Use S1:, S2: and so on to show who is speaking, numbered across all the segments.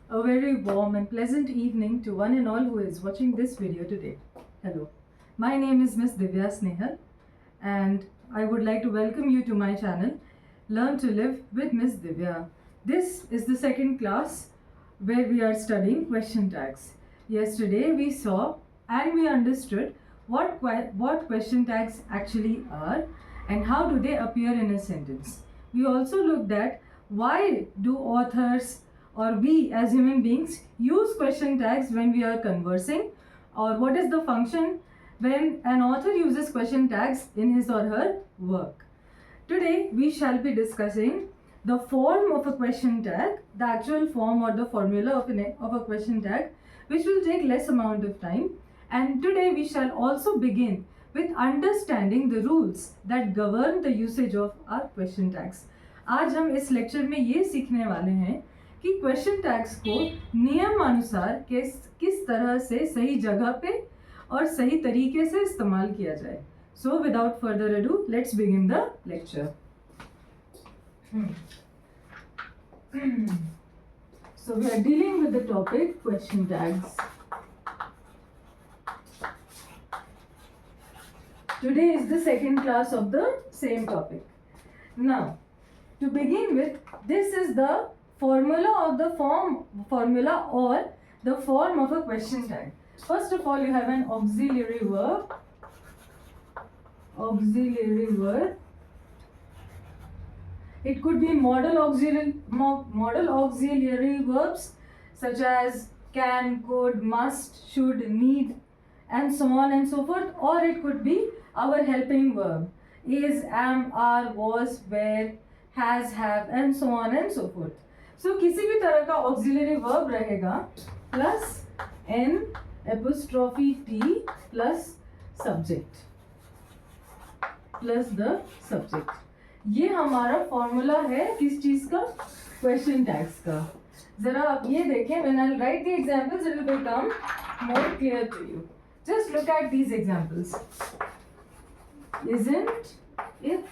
S1: A very warm and pleasant evening to one and all who is watching this video today. Hello, my name is Miss Divya Snehal and I would like to welcome you to my channel Learn to Live with Miss Divya. This is the second class where we are studying question tags. Yesterday we saw and we understood what question tags actually are and how do they appear in a sentence. We also looked at why do authors or we as human beings use question tags when we are conversing, or what is the function when an author uses question tags in his or her work. Today we shall be discussing the form of a question tag, the actual form or the formula of a question tag, which will take less amount of time. And today we shall also begin with understanding the rules that govern the usage of our question tags. आज हम इस lecture में ये सीखने वाले हैं कि question tags को नियमानुसार किस तरह से सही जगह पे और सही तरीके से इस्तेमाल किया जाए. So without further ado, let's begin the lecture. So we are dealing with the topic question tags. Today is the second class of the same topic. Now, to begin with, this is the formula or the form of a question tag. First of all, you have an auxiliary verb. It could be modal auxiliary verbs such as can, could, must, should, need, and so on and so forth, or it could be our helping verb is, am, are, was, were, has, have, and so on and so forth. So किसी भी तरह का auxiliary verb रहेगा plus n apostrophe t plus subject plus the subject. ये हमारा formula है किस चीज का? क्वेश्चन टैग्स का. जरा आप ये देखें, when I'll write the examples it will become more clear to you. Just look at these examples. Isn't it?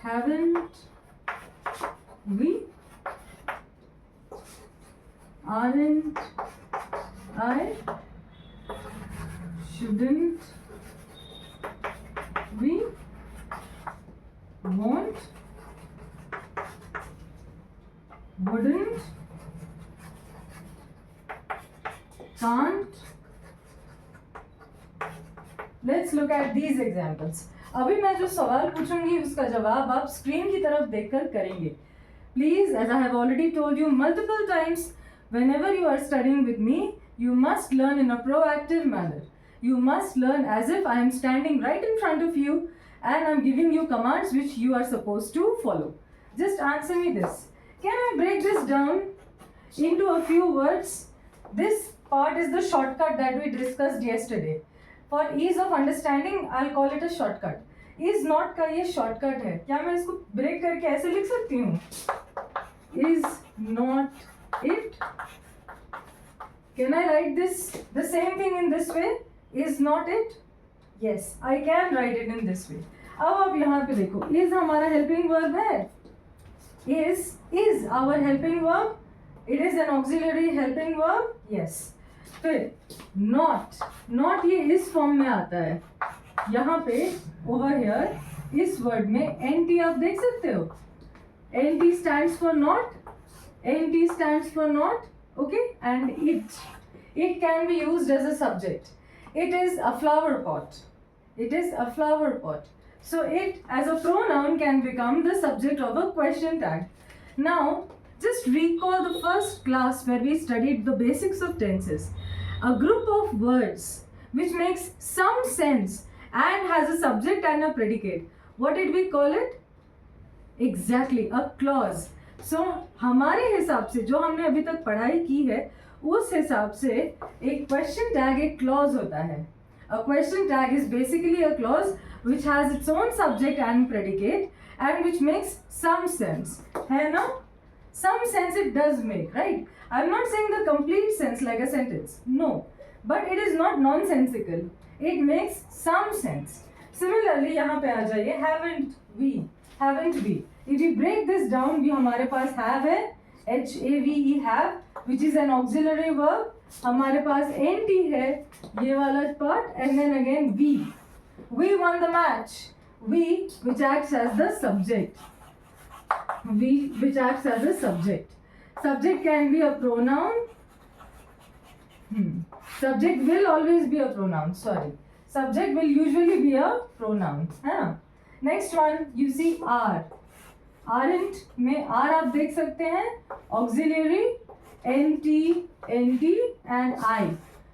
S1: Haven't we? Aren't I? Shouldn't we? Won't? Wouldn't? Can't? Let's look at these examples. अभी मैं जो सवाल पूछूंगी उसका जवाब आप screen की तरफ देखकर करेंगे. Please, as I have already told you multiple times, whenever you are studying with me, you must learn in a proactive manner. You must learn as if I am standing right in front of you and I am giving you commands which you are supposed to follow. Just answer me this. Can I break this down into a few words? This part is the shortcut that we discussed yesterday. For ease of understanding, I'll call it a shortcut. Is not का ये shortcut है. क्या मैं इसको break करके ऐसे लिख सकती हूँ? Is not it? Can I write this the same thing in this way? Is not it? Yes, I can write it in this way. अब आप यहाँ पे देखो, is हमारा helping verb है. Is our helping verb. It is an auxiliary helping verb. Yes. फिर not ये इस फॉर्म में आता है. यहाँ पे over here इस वर्ड में NT आप देख सकते हो. NT stands for not. NT stands for not. Okay, and it can be used as a subject. It is a flower pot. It is a flower pot. So it as a pronoun can become the subject of a question tag. Now just recall the first class where we studied the basics of tenses. A group of words which makes some sense and has a subject and a predicate. What did we call it? Exactly, a clause. So हमारे हिसाब से जो हमने अभी तक पढ़ाई की है उस हिसाब से एक क्वेश्चन टैग एक क्लॉज होता है. A question tag is basically a clause which has its own subject and predicate and which makes some sense. है ना? Some sense it does make, right? I'm not saying the complete sense like a sentence. No. But it is not nonsensical. It makes some sense. Similarly, यहाँ पे आ जाइए haven't we. If we break this down, भी हमारे पास have है, HAVE have, which is an auxiliary verb. हमारे पास NT है, ये वाला part, and then again we. We won the match. We, which acts as the subject. We, which acts as a subject. Subject can be a pronoun. Subject will always be a pronoun. Sorry. Subject will usually be a pronoun. हाँ. Next one, you see are. Aren't में are आप देख सकते हैं. Auxiliary, NT, NT and I.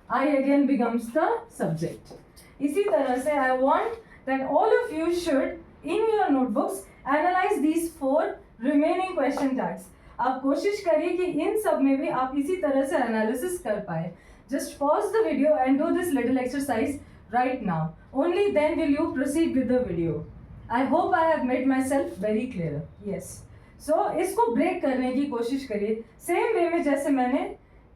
S1: I again becomes the subject. इसी तरह से I want that all of you should in your notebooks analyze these 4 remaining question tags. आप कोशिश करिए कि इन सब में भी आप इसी तरह से एनालिसिस कर पाए. Just pause the video and do this little exercise right now. Only then will you proceed with the video. I hope I have made myself very clear. Yes. So इसको ब्रेक करने की कोशिश करिए same way में जैसे मैंने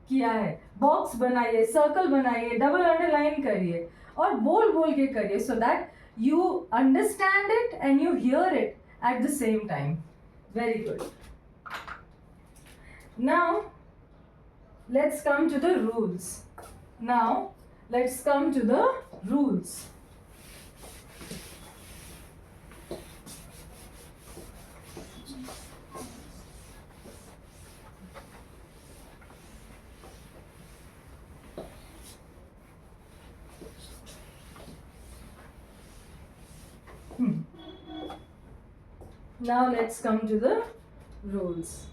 S1: किया है. बॉक्स बनाइए, सर्कल बनाइए, डबल अंडरलाइन करिए और बोल बोल के करिए so that you understand it and you hear it at the same time. Very good. Now let's come to the rules. Now let's come to the rules. Now let's come to the rules.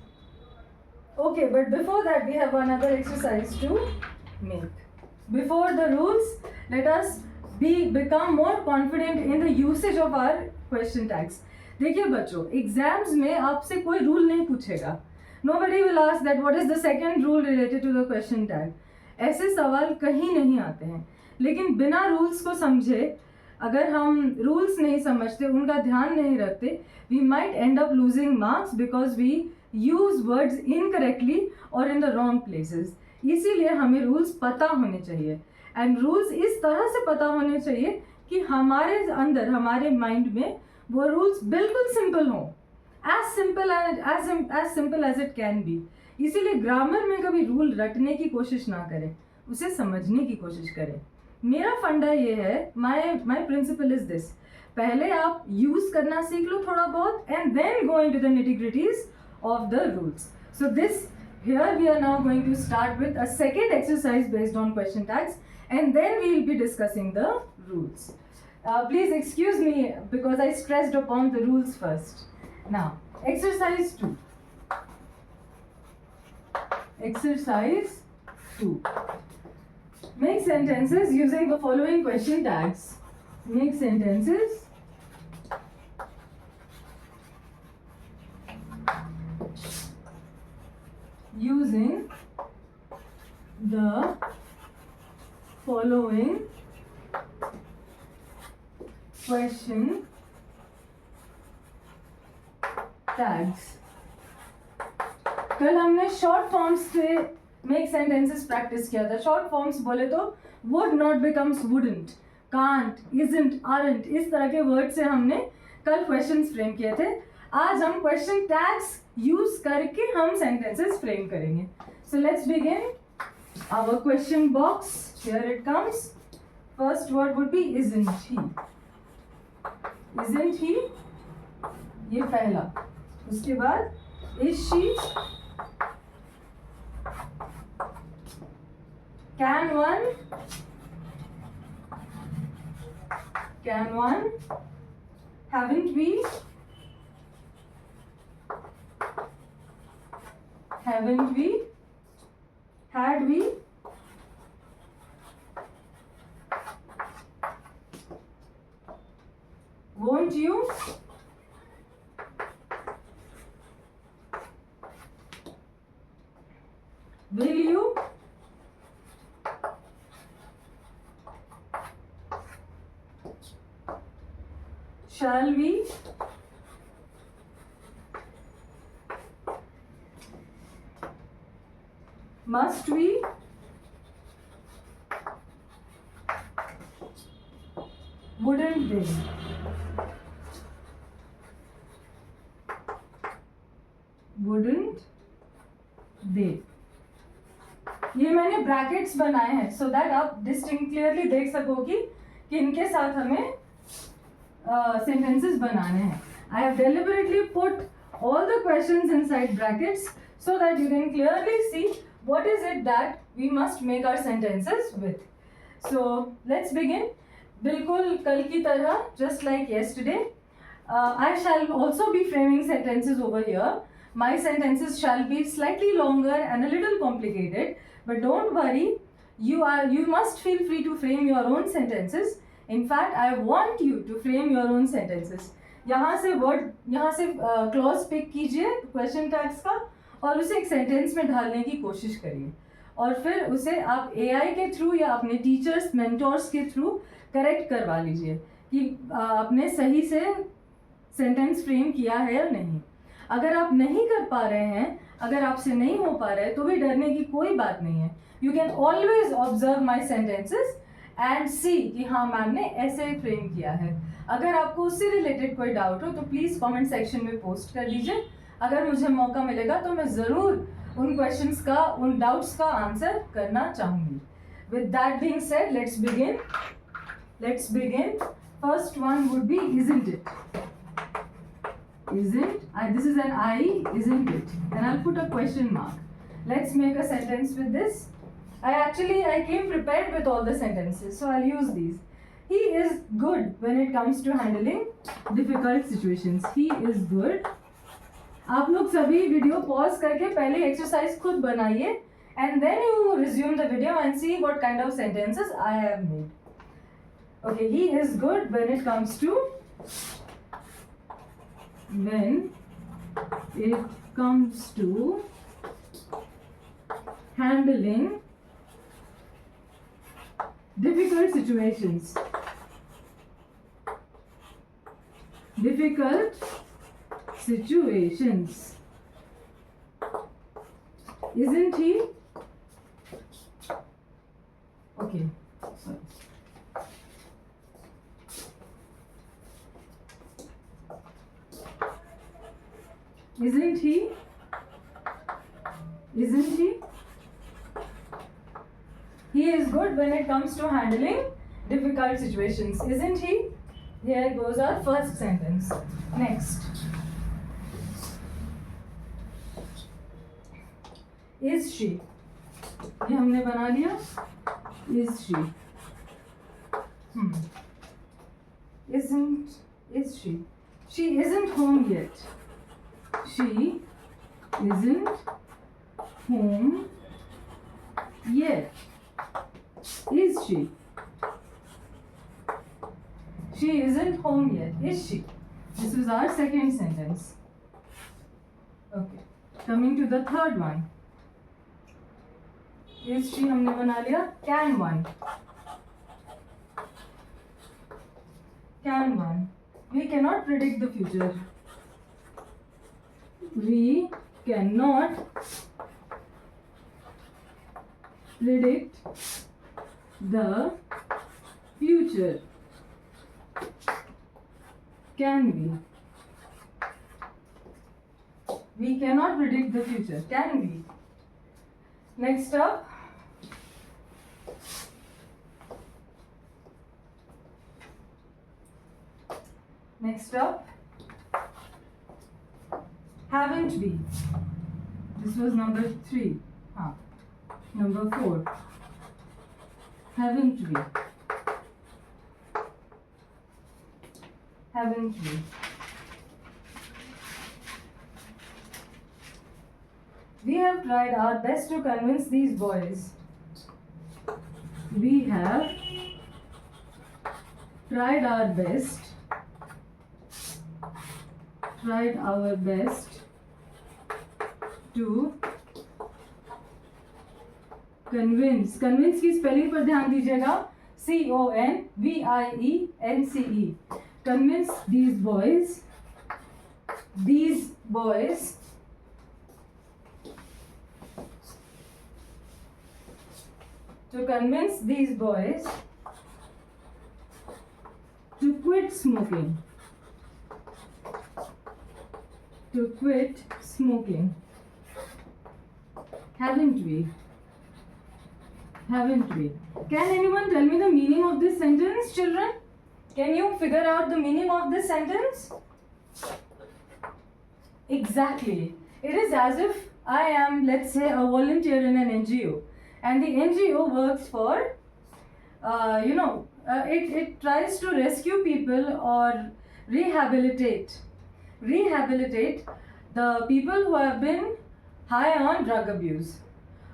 S1: Okay, but before that we have another exercise to make. Before the rules, let us become more confident in the usage of our question tags. देखिए बच्चों, exams में आपसे कोई rule नहीं पूछेगा. Nobody will ask that what is the second rule related to the question tag. ऐसे सवाल कहीं नहीं आते हैं. लेकिन बिना रूल्स को समझे, अगर हम रूल्स नहीं समझते, उनका ध्यान नहीं रखते, we might end up losing marks because we use words incorrectly or in the wrong places. इसीलिए हमें रूल्स पता होने चाहिए. एंड रूल्स इस तरह से पता होने चाहिए कि हमारे अंदर, हमारे माइंड में वो रूल्स बिल्कुल सिंपल हों. as simple as it can be. इसीलिए ग्रामर में कभी रूल रटने की कोशिश ना करें, उसे समझने की कोशिश करें. मेरा फंडा ये है, माई प्रिंसिपल इज दिस. पहले आप यूज करना सीख लो थोड़ा बहुत and then go into the nitty gritties of the rules. So here we are now going to start with a second exercise based on question tags and then we will be discussing the rules. Please excuse me because I stressed upon the rules first. Now, exercise 2. Exercise 2. Make sentences using the following question tags. Make sentences using the following question tags. कल हमने short forms से make sentences practice किया था. Short forms बोले तो would not becomes wouldn't, can't, isn't, aren't, इस तरह के वर्ड से हमने कल क्वेश्चंस फ्रेम किए थे. आज हम क्वेश्चन टैग्स यूज करके हम सेंटेंसेस फ्रेम करेंगे. So let's begin our question box. Here it comes. First word would be isn't he. Isn't he, ये पहला. उसके बाद is she, can one, haven't we, had we, won't you, will you, shall we, must we, wouldn't they. दे। ये मैंने brackets बनाए हैं so that आप distinct clearly देख सको कि इनके साथ हमें sentences बनाने हैं. I have deliberately put all the questions inside brackets so that you can clearly see what is it that we must make our sentences with. So let's begin. बिल्कुल कल की तरह, just like yesterday. I shall also be framing sentences over here. My sentences shall be slightly longer and a little complicated, but don't worry. You must feel free to frame your own sentences. In fact, I want you to frame your own sentences. यहाँ से clause pick कीजिए question tags का और उसे एक sentence में ढालने की कोशिश करिए और फिर उसे आप एआई के थ्रू या अपने टीचर्स मेंटोर्स के थ्रू करेक्ट करवा लीजिए कि आपने सही से सेंटेंस फ्रेम किया है या नहीं. अगर आप नहीं कर पा रहे हैं, अगर आपसे नहीं हो पा रहा है तो भी डरने की कोई बात नहीं है. You can always observe my sentences and see कि हाँ मैम ने ऐसे फ्रेम किया है. अगर आपको उससे रिलेटेड कोई डाउट हो तो प्लीज़ कमेंट सेक्शन में पोस्ट कर दीजिए. अगर मुझे मौका मिलेगा तो मैं ज़रूर उन क्वेश्चंस का, उन डाउट्स का आंसर करना चाहूँगी. With that being said, let's begin. First one would be isn't it. This is an I, isn't it? And I'll put a question mark. Let's make a sentence with this. I came prepared with all the sentences, so I'll use these. He is good when it comes to handling difficult situations. He is good. आप लोग सभी video pause करके पहले exercise खुद बनाइए and then you resume the video and see what kind of sentences I have made. Okay, he is good when it comes to handling difficult situations. Isn't he? Okay, sorry. Isn't he? He is good when it comes to handling difficult situations. Isn't he? Here goes our first sentence. Next. Is she? ये हमने बना लिया. Is she? Is she? She isn't home yet. She isn't home yet. Is she? She isn't home yet. Is she? This is our second sentence. Okay. Coming to the third one. Is she हमने बना लिया. Can one? We cannot predict the future. We cannot predict the future. Can we? We cannot predict the future. Can we? Next up. Haven't we? This was number 3. Number 4. Haven't we? We have tried our best to convince these boys. We have tried our best to convince की spelling पर ध्यान दीजिएगा. CONVIENCE. Convince these boys to convince these boys to quit smoking. Haven't we? Haven't we? Can anyone tell me the meaning of this sentence, children? Can you figure out the meaning of this sentence? Exactly. It is as if I am, let's say, a volunteer in an NGO, and the NGO works for, it tries to rescue people or rehabilitate the people who have been high on drug abuse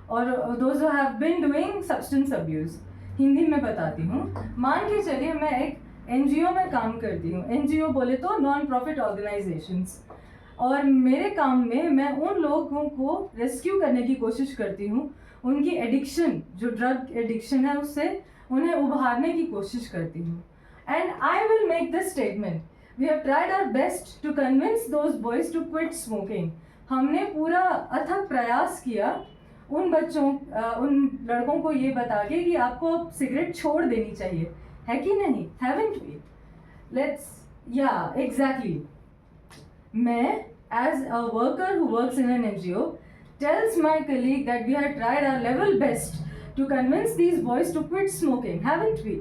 S1: or those who have been doing substance abuse. Hindi में बताती हूँ. मान के चलिए मैं एक NGO में काम करती हूँ. एनजीओ बोले तो नॉन प्रॉफिट ऑर्गेनाइजेशंस, और मेरे काम में मैं उन लोगों को रेस्क्यू करने की कोशिश करती हूँ. उनकी एडिक्शन, जो ड्रग एडिक्शन है, उससे उन्हें उभारने की कोशिश करती हूँ. And I will make this statement: we have tried our best to convince those boys to quit smoking. हमने पूरा अथक प्रयास किया उन बच्चों, उन लड़कों को ये बता के कि आपको सिगरेट छोड़ देनी चाहिए, है कि नहीं? Haven't we? लेट्स, या एग्जैक्टली. मैं as a worker who works in an NGO tells my colleague that we had tried our level best to convince these boys to quit smoking. Haven't we?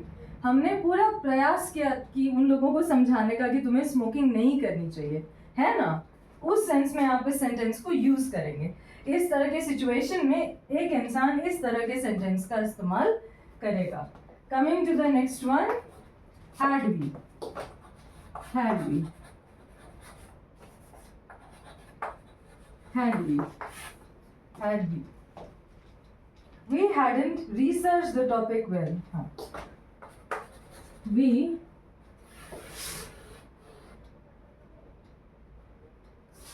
S1: हमने पूरा प्रयास किया कि उन लोगों को समझाने का कि तुम्हें स्मोकिंग नहीं करनी चाहिए, है ना? उस सेंस में आप इस सेंटेंस को यूज करेंगे. इस तरह के सिचुएशन में एक इंसान इस तरह के सेंटेंस का इस्तेमाल करेगा. Coming to the next one, had we. Had we. Had we. Had we. We hadn't researched the topic well. We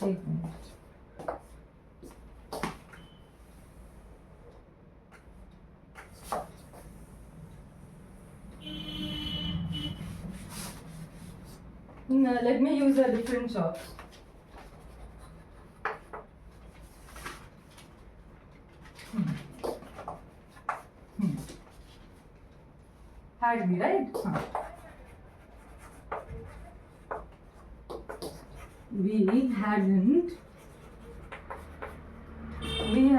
S1: एक minute. No, let me use a different chalk. Had we, right? We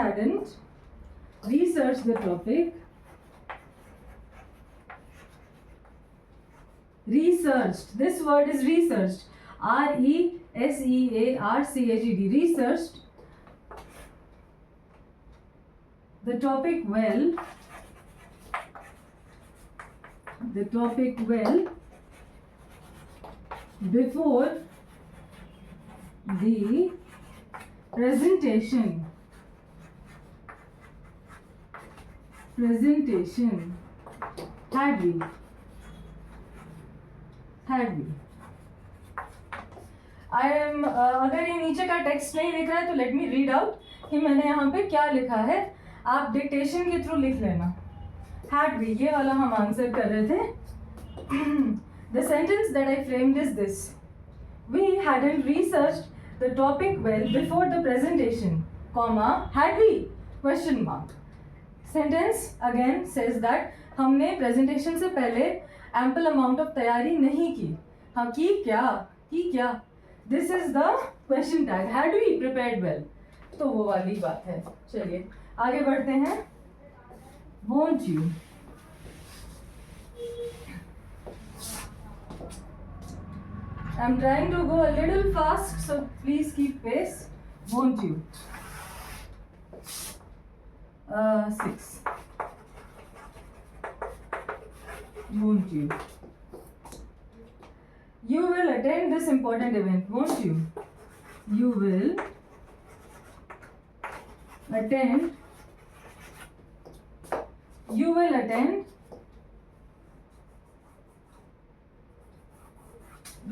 S1: hadn't researched the topic. Researched. This word is researched. R-E-S-E-A-R-C-H-E-D. Researched the topic well. The topic well before the presentation. Had we. I am अगर ये नीचे का text नहीं लिख रहा है तो let me read out कि मैंने यहाँ पे क्या लिखा है. आप डिक्टेशन के थ्रू लिख लेना. Had we, ये वाला हम आंसर कर रहे थे. The sentence that I framed is this: we hadn't researched the topic well before the presentation, comma, had we? Question mark. Sentence again says that हमने presentation से पहले ample amount of तैयारी नहीं की. हाँ, की क्या? This is the question tag. Had we prepared well? तो वो वाली बात है. चलिए आगे बढ़ते हैं. Won't you? I'm trying to go a little fast, so please keep pace. Won't you? 6. Won't you? You will attend this important event, won't you? You will attend. You will attend.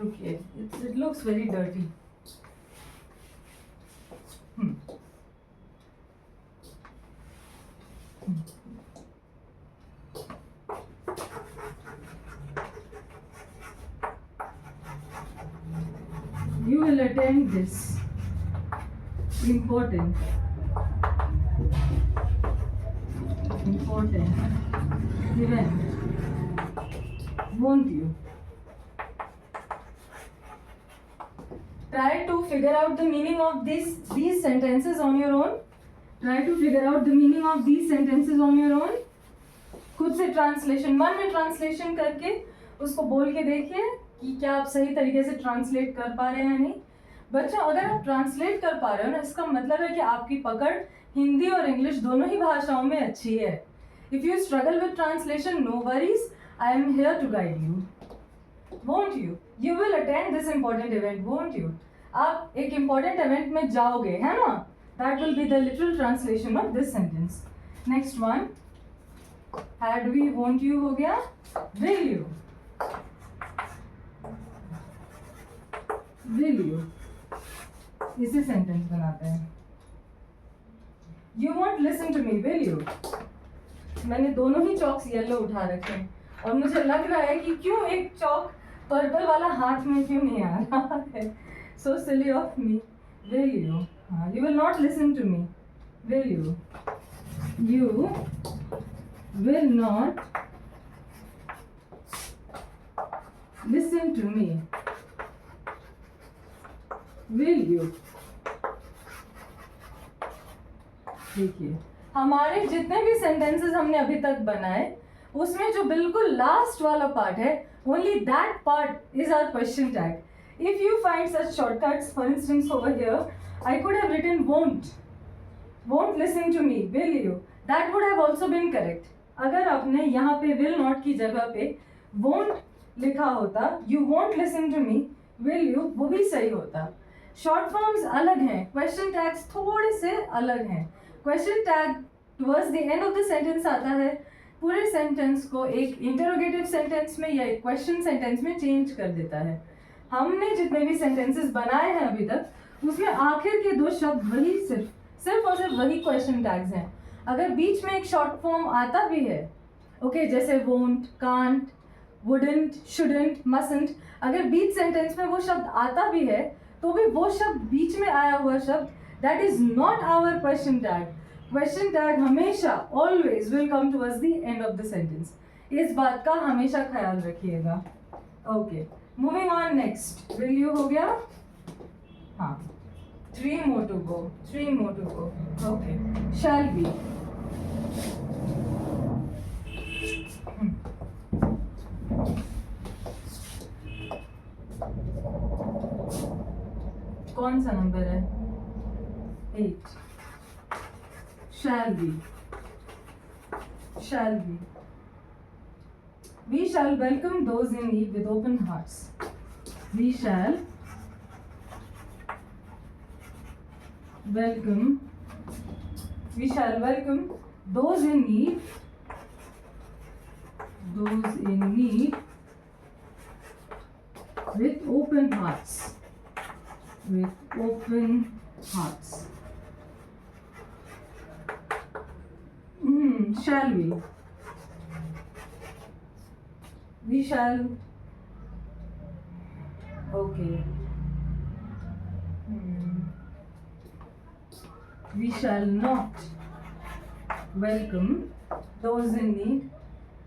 S1: Okay, it looks very dirty. You will attend this important event, won't you? Try to figure out the meaning of these sentences on your own. Try to figure out the meaning of these sentences on your own. खुद से translation, मन में translation करके उसको बोल के देखिए कि क्या आप सही तरीके से ट्रांसलेट कर पा रहे हैं या नहीं. बच्चों, अगर आप ट्रांसलेट कर पा रहे हो ना, इसका मतलब है कि आपकी पकड़ हिंदी और इंग्लिश दोनों ही भाषाओं में अच्छी है. If you struggle with translation, no worries, I am here to guide you. Won't you? You will attend this important event, won't you? आप एक इम्पोर्टेंट इवेंट में जाओगे, है ना? That will be the literal translation of this sentence. Next one, had we, won't you हो गया. will you, will you, इसे sentence बनाते हैं. you won't listen to me, will you? मैंने दोनों ही चॉक्स येलो उठा रखे हैं और मुझे लग रहा है कि क्यों एक चॉक पर्पल वाला हाथ में क्यों नहीं आ रहा है. so silly of me. will you? you will not listen to me, will you? you will not listen to me, will you? देखिए, हमारे जितने भी सेंटेंसेस हमने अभी तक बनाए उसमें जो बिल्कुल लास्ट वाला पार्ट है, only that part is our question tag. If you find such shortcuts, for instance over here, I could have written won't listen to me, will you? That would have also been correct. अगर आपने यहाँ पे will not की जगह पे won't लिखा होता, you won't listen to me, will you, वो भी सही होता. शॉर्ट फॉर्म्स अलग हैं, क्वेश्चन टैग्स थोड़े से अलग हैं. Question tag towards the end of the sentence आता है, पूरे सेंटेंस को एक इंटरोगेटिव सेंटेंस में या एक क्वेश्चन सेंटेंस में चेंज कर देता है. हमने जितने भी सेंटेंसेस बनाए हैं अभी तक उसमें आखिर के दो शब्द वही सिर्फ और सिर्फ वही क्वेश्चन टैग्स हैं. अगर बीच में एक शॉर्ट फॉर्म आता भी है, ओके, जैसे वोंट, कांट, वुडंट, शुडंट, मसंट, अगर बीच सेंटेंस में वो शब्द आता भी है तो भी वो शब्द बीच में आया हुआ शब्द that is not our question tag. Question tag हमेशा always will come towards the end of the sentence. इस बात का हमेशा ख्याल रखिएगा. Okay, moving on. Next, will you हो गया. हाँ, 3 more to go. Okay, shall be. कौन सा नंबर है? 8. shall be. We shall welcome those in need with open hearts. We shall welcome those in need with open hearts. Shall we shall, okay, we shall not welcome those in need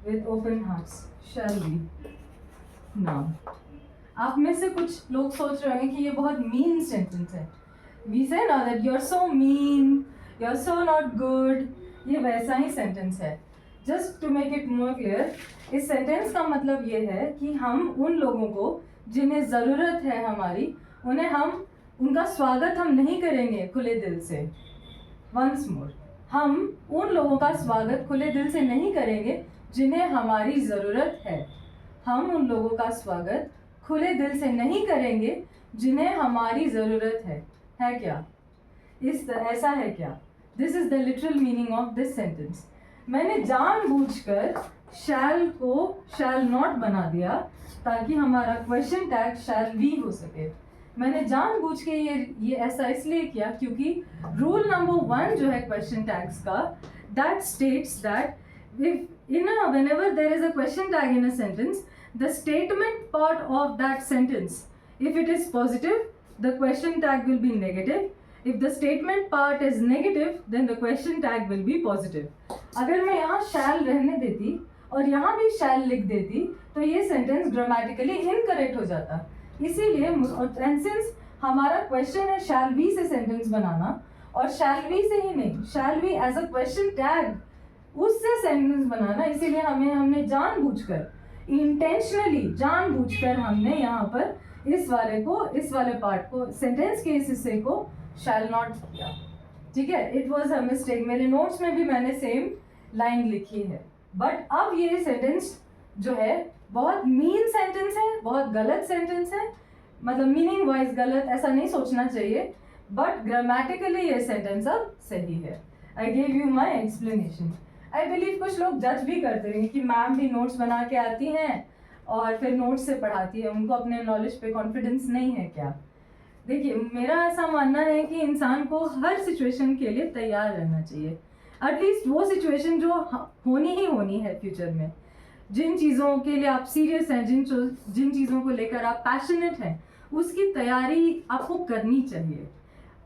S1: with open hearts. Shall we? Now, आप में से कुछ लोग सोच रहे हैं कि ये बहुत मीन सेंटेंस है. We say now that you're so mean, you're so not good. ये वैसा ही सेंटेंस है. Just to make it more clear, इस सेंटेंस का मतलब ये है कि हम उन लोगों को जिन्हें ज़रूरत है हमारी, उनका स्वागत हम नहीं करेंगे खुले दिल से. वंस मोर, हम उन लोगों का स्वागत खुले दिल से नहीं करेंगे जिन्हें हमारी ज़रूरत है. हम उन लोगों का स्वागत खुले दिल से नहीं करेंगे जिन्हें हमारी ज़रूरत है. क्या ऐसा है क्या? This is the literal meaning of this sentence. मैंने जानबूझकर शैल को शैल नॉट बना दिया ताकि हमारा क्वेश्चन टैग शैल बी हो सके. मैंने जानबूझ के ये ऐसा इसलिए किया क्योंकि रूल नंबर 1 जो है क्वेश्चन टैग्स का, that states that whenever there is a question tag in a sentence, the statement part of that sentence, if it is positive, the question tag will be negative. If the statement part is negative, then the question tag will be positive. अगर मैं यहाँ shall रहने देती और यहाँ भी shall लिख देती तो ये sentence grammatically incorrect हो जाता. इसीलिए, and since हमारा question है shall be से sentence बनाना और shall we से ही नहीं, shall we as a question tag उससे सेंटेंस बनाना। इसीलिए हमने जानबूझकर इंटेंशनली जानबूझकर हमने यहाँ पर इस वाले पार्ट को सेंटेंस के इस हिस्से को शैल नॉट किया। ठीक है, इट वॉज अ मिस्टेक। मेरे नोट्स में भी मैंने सेम लाइन लिखी है, बट अब ये सेंटेंस जो है बहुत मीन सेंटेंस है, बहुत गलत सेंटेंस है, मतलब मीनिंग वाइज गलत ऐसा नहीं सोचना चाहिए, बट ग्रामेटिकली ये सेंटेंस अब सही है। I gave you my explanation. I believe कुछ लोग जज भी करते हैं कि मैम भी नोट्स बना के आती हैं और फिर नोट्स से पढ़ाती है, उनको अपने नॉलेज पे कॉन्फिडेंस नहीं है क्या? देखिए, मेरा ऐसा मानना है कि इंसान को हर सिचुएशन के लिए तैयार रहना चाहिए। एटलीस्ट वो सिचुएशन जो होनी ही होनी है फ्यूचर में, जिन चीज़ों के लिए आप सीरियस हैं, जिन चीज़ों को लेकर आप पैशनेट हैं, उसकी तैयारी आपको करनी चाहिए।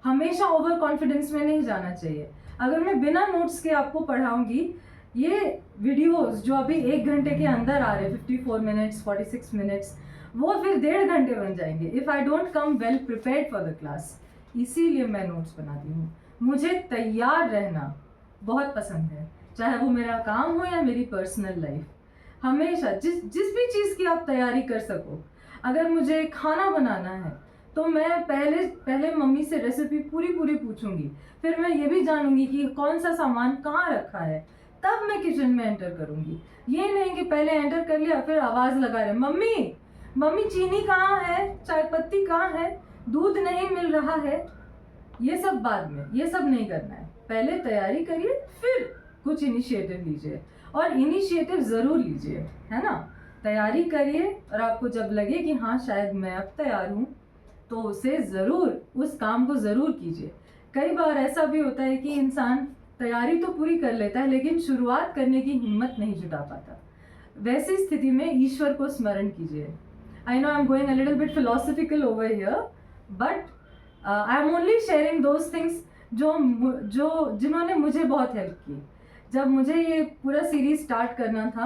S1: हमेशा ओवर कॉन्फिडेंस में नहीं जाना चाहिए। अगर मैं बिना नोट्स के आपको पढ़ाऊंगी, ये वीडियोस जो अभी 1 घंटे के अंदर आ रहे हैं, 54 मिनट्स 46 मिनट्स, वो फिर 1.5 घंटे बन जाएंगे if I don't come well prepared for the class. इसीलिए मैं नोट्स बनाती हूँ। मुझे तैयार रहना बहुत पसंद है, चाहे वो मेरा काम हो या मेरी पर्सनल लाइफ। हमेशा जिस भी चीज़ की आप तैयारी कर सको। अगर मुझे खाना बनाना है तो मैं पहले मम्मी से रेसिपी पूरी पूछूंगी, फिर मैं ये भी जानूंगी कि कौन सा सामान कहाँ रखा है, तब मैं किचन में एंटर करूंगी। ये नहीं कि पहले एंटर कर लिया फिर आवाज़ लगा रहे, मम्मी चीनी कहाँ है, चाय पत्ती कहाँ है, दूध नहीं मिल रहा है। ये सब बाद में, ये सब नहीं करना है। पहले तैयारी करिए, फिर कुछ इनिशिएटिव लीजिए, और इनिशिएटिव ज़रूर लीजिए, है ना। तैयारी करिए और आपको जब लगे कि हाँ शायद मैं अब तैयार हूँ, तो उसे ज़रूर, उस काम को ज़रूर कीजिए। कई बार ऐसा भी होता है कि इंसान तैयारी तो पूरी कर लेता है लेकिन शुरुआत करने की हिम्मत नहीं जुटा पाता। वैसी स्थिति में ईश्वर को स्मरण कीजिए। I know I am going a little bit philosophical over here, but I am only sharing those things जिन्होंने मुझे बहुत हेल्प की। जब मुझे ये पूरा सीरीज स्टार्ट करना था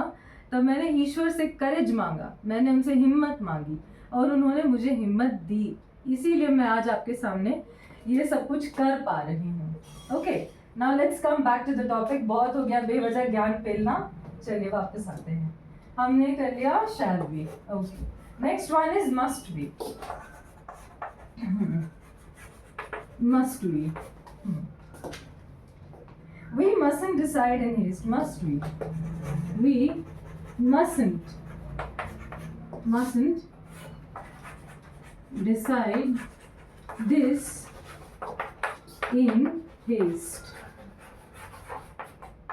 S1: तब मैंने ईश्वर से करेज मांगा, मैंने उनसे हिम्मत मांगी और उन्होंने मुझे हिम्मत दी। इसीलिए मैं आज आपके सामने ये सब कुछ कर पा रही हूँ। Okay, now let's come back to the topic. बहुत हो गया बेवजह ज्ञान फैलना, चलिए वापस आते हैं। हमने कर लिया shall be. Okay, next one is must be. Must be, we mustn't decide in haste. Must we mustn't decide this in haste.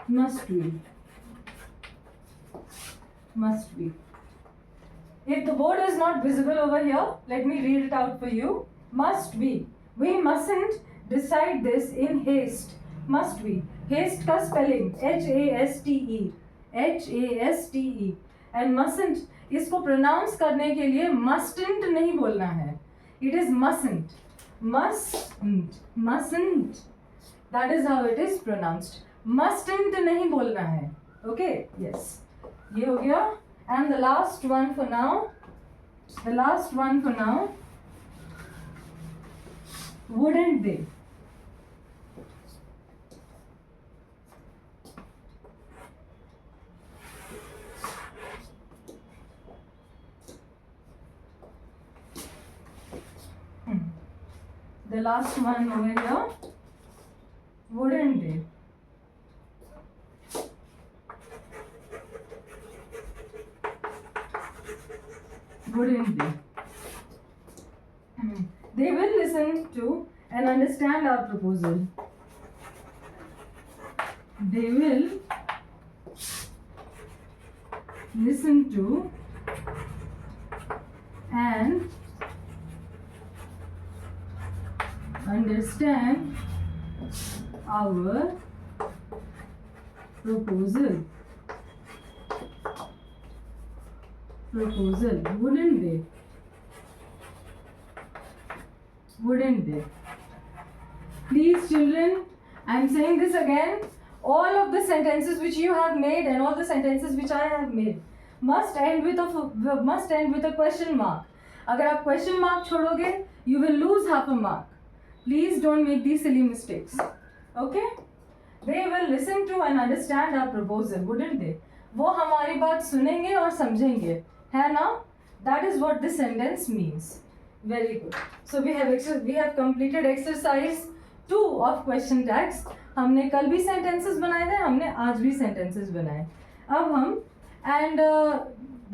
S1: Must we? If the word is not visible over here, let me read it out for you. Must we mustn't decide this in haste. Must we? Haste का spelling HASTE and mustn't, इसको pronounce करने के लिए mustn't नहीं बोलना है, it is mustn't. That is how it is pronounced. Mustn't नहीं बोलना है. Okay, yes, ये हो गया. And the last one for now, wouldn't they? The last one over here, wouldn't they? Wouldn't they? They will listen to and understand our proposal. They will listen to and understand our proposal. Wouldn't they? Please children, I am saying this again, all of the sentences which you have made and all the sentences which I have made must end with a question mark. अगर आप question mark छोड़ोगे, you will lose half a mark. Please don't make these silly mistakes. Okay? They will listen to and understand our proposal, wouldn't they? वो हमारी बात सुनेंगे और समझेंगे, है ना? That is what this sentence means. Very good. So we have completed exercise 2 of question tags. हमने कल भी sentences बनाए थे, हमने आज भी sentences बनाए. अब हम and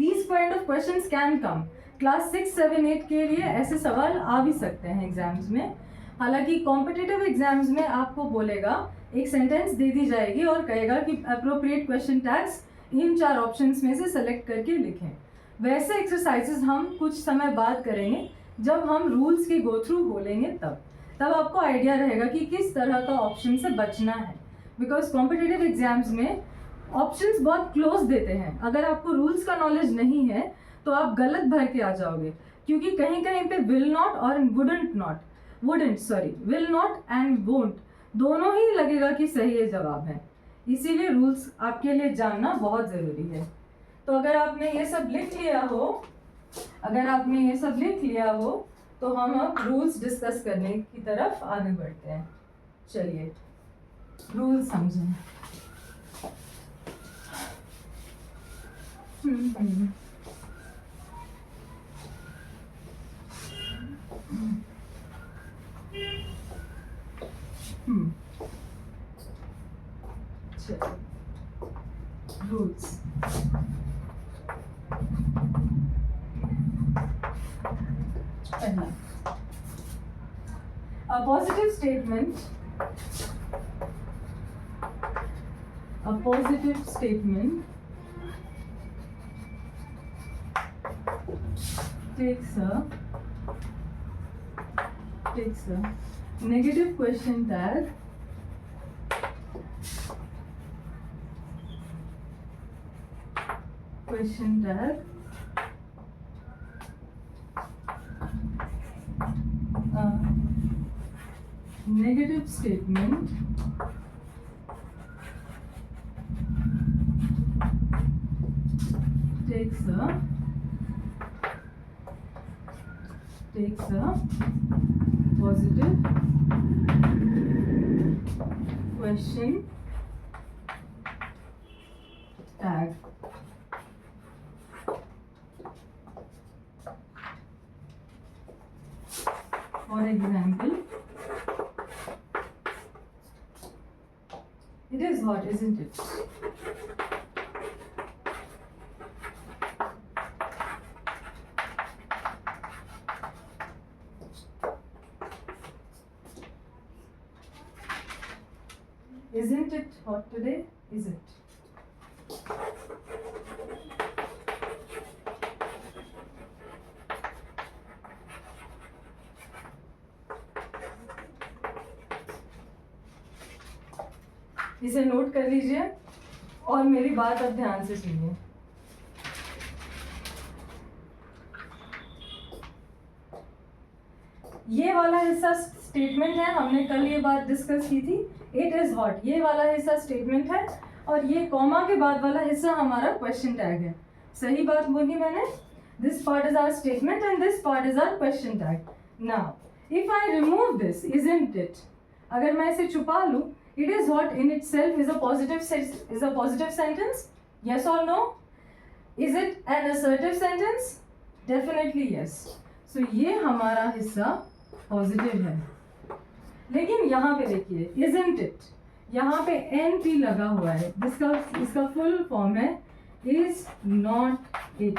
S1: these kind of questions can come. Class 6, 7, 8 के लिए ऐसे सवाल आ भी सकते हैं एग्जाम्स में. हालांकि कॉम्पिटिटिव एग्जाम्स में आपको बोलेगा, एक सेंटेंस दे दी जाएगी और कहेगा कि अप्रोप्रिएट क्वेश्चन टैग्स इन 4 ऑप्शंस में से सेलेक्ट करके लिखें. वैसे एक्सरसाइजेस हम कुछ समय बाद करेंगे जब हम रूल्स के गो थ्रू बोलेंगे, तब आपको आइडिया रहेगा कि किस तरह का ऑप्शन से बचना है. बिकॉज कॉम्पिटिटिव एग्जाम्स में ऑप्शंस बहुत क्लोज देते हैं. अगर आपको रूल्स का नॉलेज नहीं है तो आप गलत भर के आ जाओगे, क्योंकि कहीं कहीं पे विल नॉट और विल नॉट एंड वोंट दोनों ही लगेगा कि सही है जवाब है. इसीलिए रूल्स आपके लिए जानना बहुत ज़रूरी है. तो अगर आपने ये सब लिख लिया हो तो हम अब रूल्स डिस्कस करने की तरफ आगे बढ़ते हैं. चलिए रूल्स समझें. Rules. A positive statement takes a negative question tag negative statement takes a positive question tag. For example, it is hot, isn't it? Isn't it hot today? Is it? इसे note कर लीजिए और मेरी बात अब ध्यान से सुनिए. ये वाला हिस्सा स्टेटमेंट है, हमने कल ये बात डिस्कस की थी. इट इज हॉट, ये वाला हिस्सा स्टेटमेंट है और ये कॉमा के बाद वाला हिस्सा हमारा क्वेश्चन टैग है. सही बात बोली मैंने. This part is our statement and this part is our question tag. Now if I remove this, isn't it, अगर मैं इसे छुपा लूं, it is hot in itself is a positive sentence. Yes or no? Is it an assertive sentence? Definitely yes. So ये हमारा हिस्सा positive है. लेकिन यहाँ पे देखिए, isn't it, यहाँ पे NP लगा हुआ है, इसका फुल फॉर्म है is not it.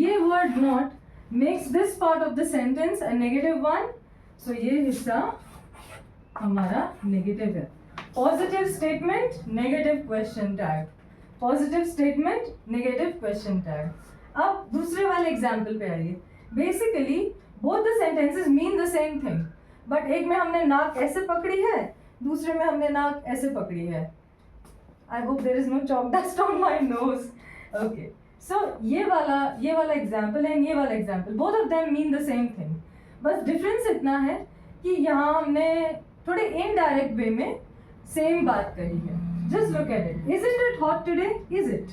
S1: ये word not makes this part of the sentence a negative one. So ये हिस्सा हमारा नेगेटिव है. Positive statement, negative question tag. Positive statement, negative question tag. अब दूसरे वाले एग्जाम्पल पे आइए. Basically both the sentences mean the same thing, but एक में हमने नाक ऐसे पकड़ी है, दूसरे में हमने नाक ऐसे पकड़ी है. I hope there is no chalk dust on my nose. Okay, so ये वाला एग्जाम्पल है, ये वाला example, both of them mean the same thing. बस डिफरेंस इतना है कि यहाँ हमने थोड़े इनडायरेक्ट वे में सेम बात करी है. Just look at it. Isn't it hot today? Is it?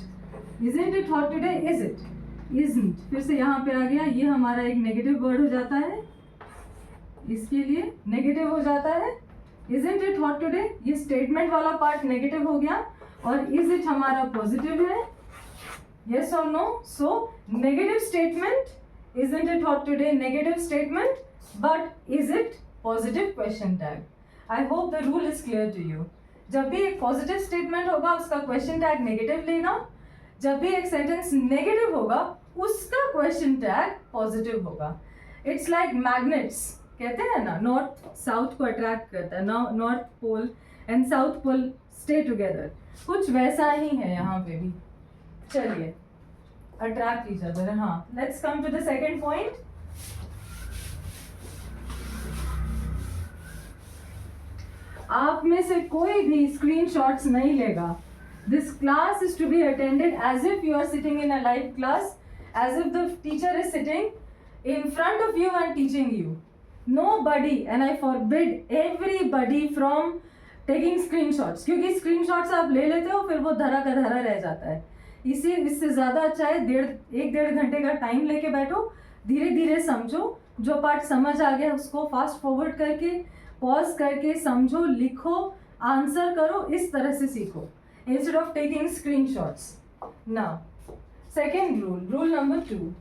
S1: Isn't it hot today? Is it? Isn't. फिर से यहाँ पे आ गया, ये हमारा एक नेगेटिव वर्ड हो जाता है. इसके लिए नेगेटिव हो जाता है. Isn't it hot today? ये स्टेटमेंट वाला पार्ट नेगेटिव हो गया और इज इट हमारा पॉजिटिव है. Yes or no? So negative statement, isn't it hot today? Negative statement, but is it positive question tag? I hope the rule is clear to you. जब भी एक positive statement होगा उसका question tag negative लेगा. जब भी एक sentence negative होगा उसका क्वेश्चन टैग पॉजिटिव होगा. इट्स लाइक मैग्नेट्स, कहते हैं ना, नॉर्थ साउथ को अट्रैक्ट करता है. North pole and south pole stay together. कुछ वैसा ही है यहाँ पे भी. चलिए, अट्रैक्ट ईच अदर. हाँ, let's come to the second point. आप में से कोई भी स्क्रीनशॉट्स नहीं लेगा. This class is to be attended as if you are sitting in a live class, as if the teacher is sitting in front of you and teaching you. Nobody, and I forbid everybody from taking screenshots, क्योंकि screenshots आप ले लेते हो फिर वो धरा का धरा रह जाता है. इससे ज़्यादा अच्छा है एक डेढ़ घंटे का टाइम लेके बैठो, धीरे धीरे समझो. जो पार्ट समझ आ गया उसको फास्ट फॉरवर्ड करके पॉज करके समझो, लिखो, आंसर करो. इस तरह से सीखो instead of taking screenshots. Now, second rule number 2.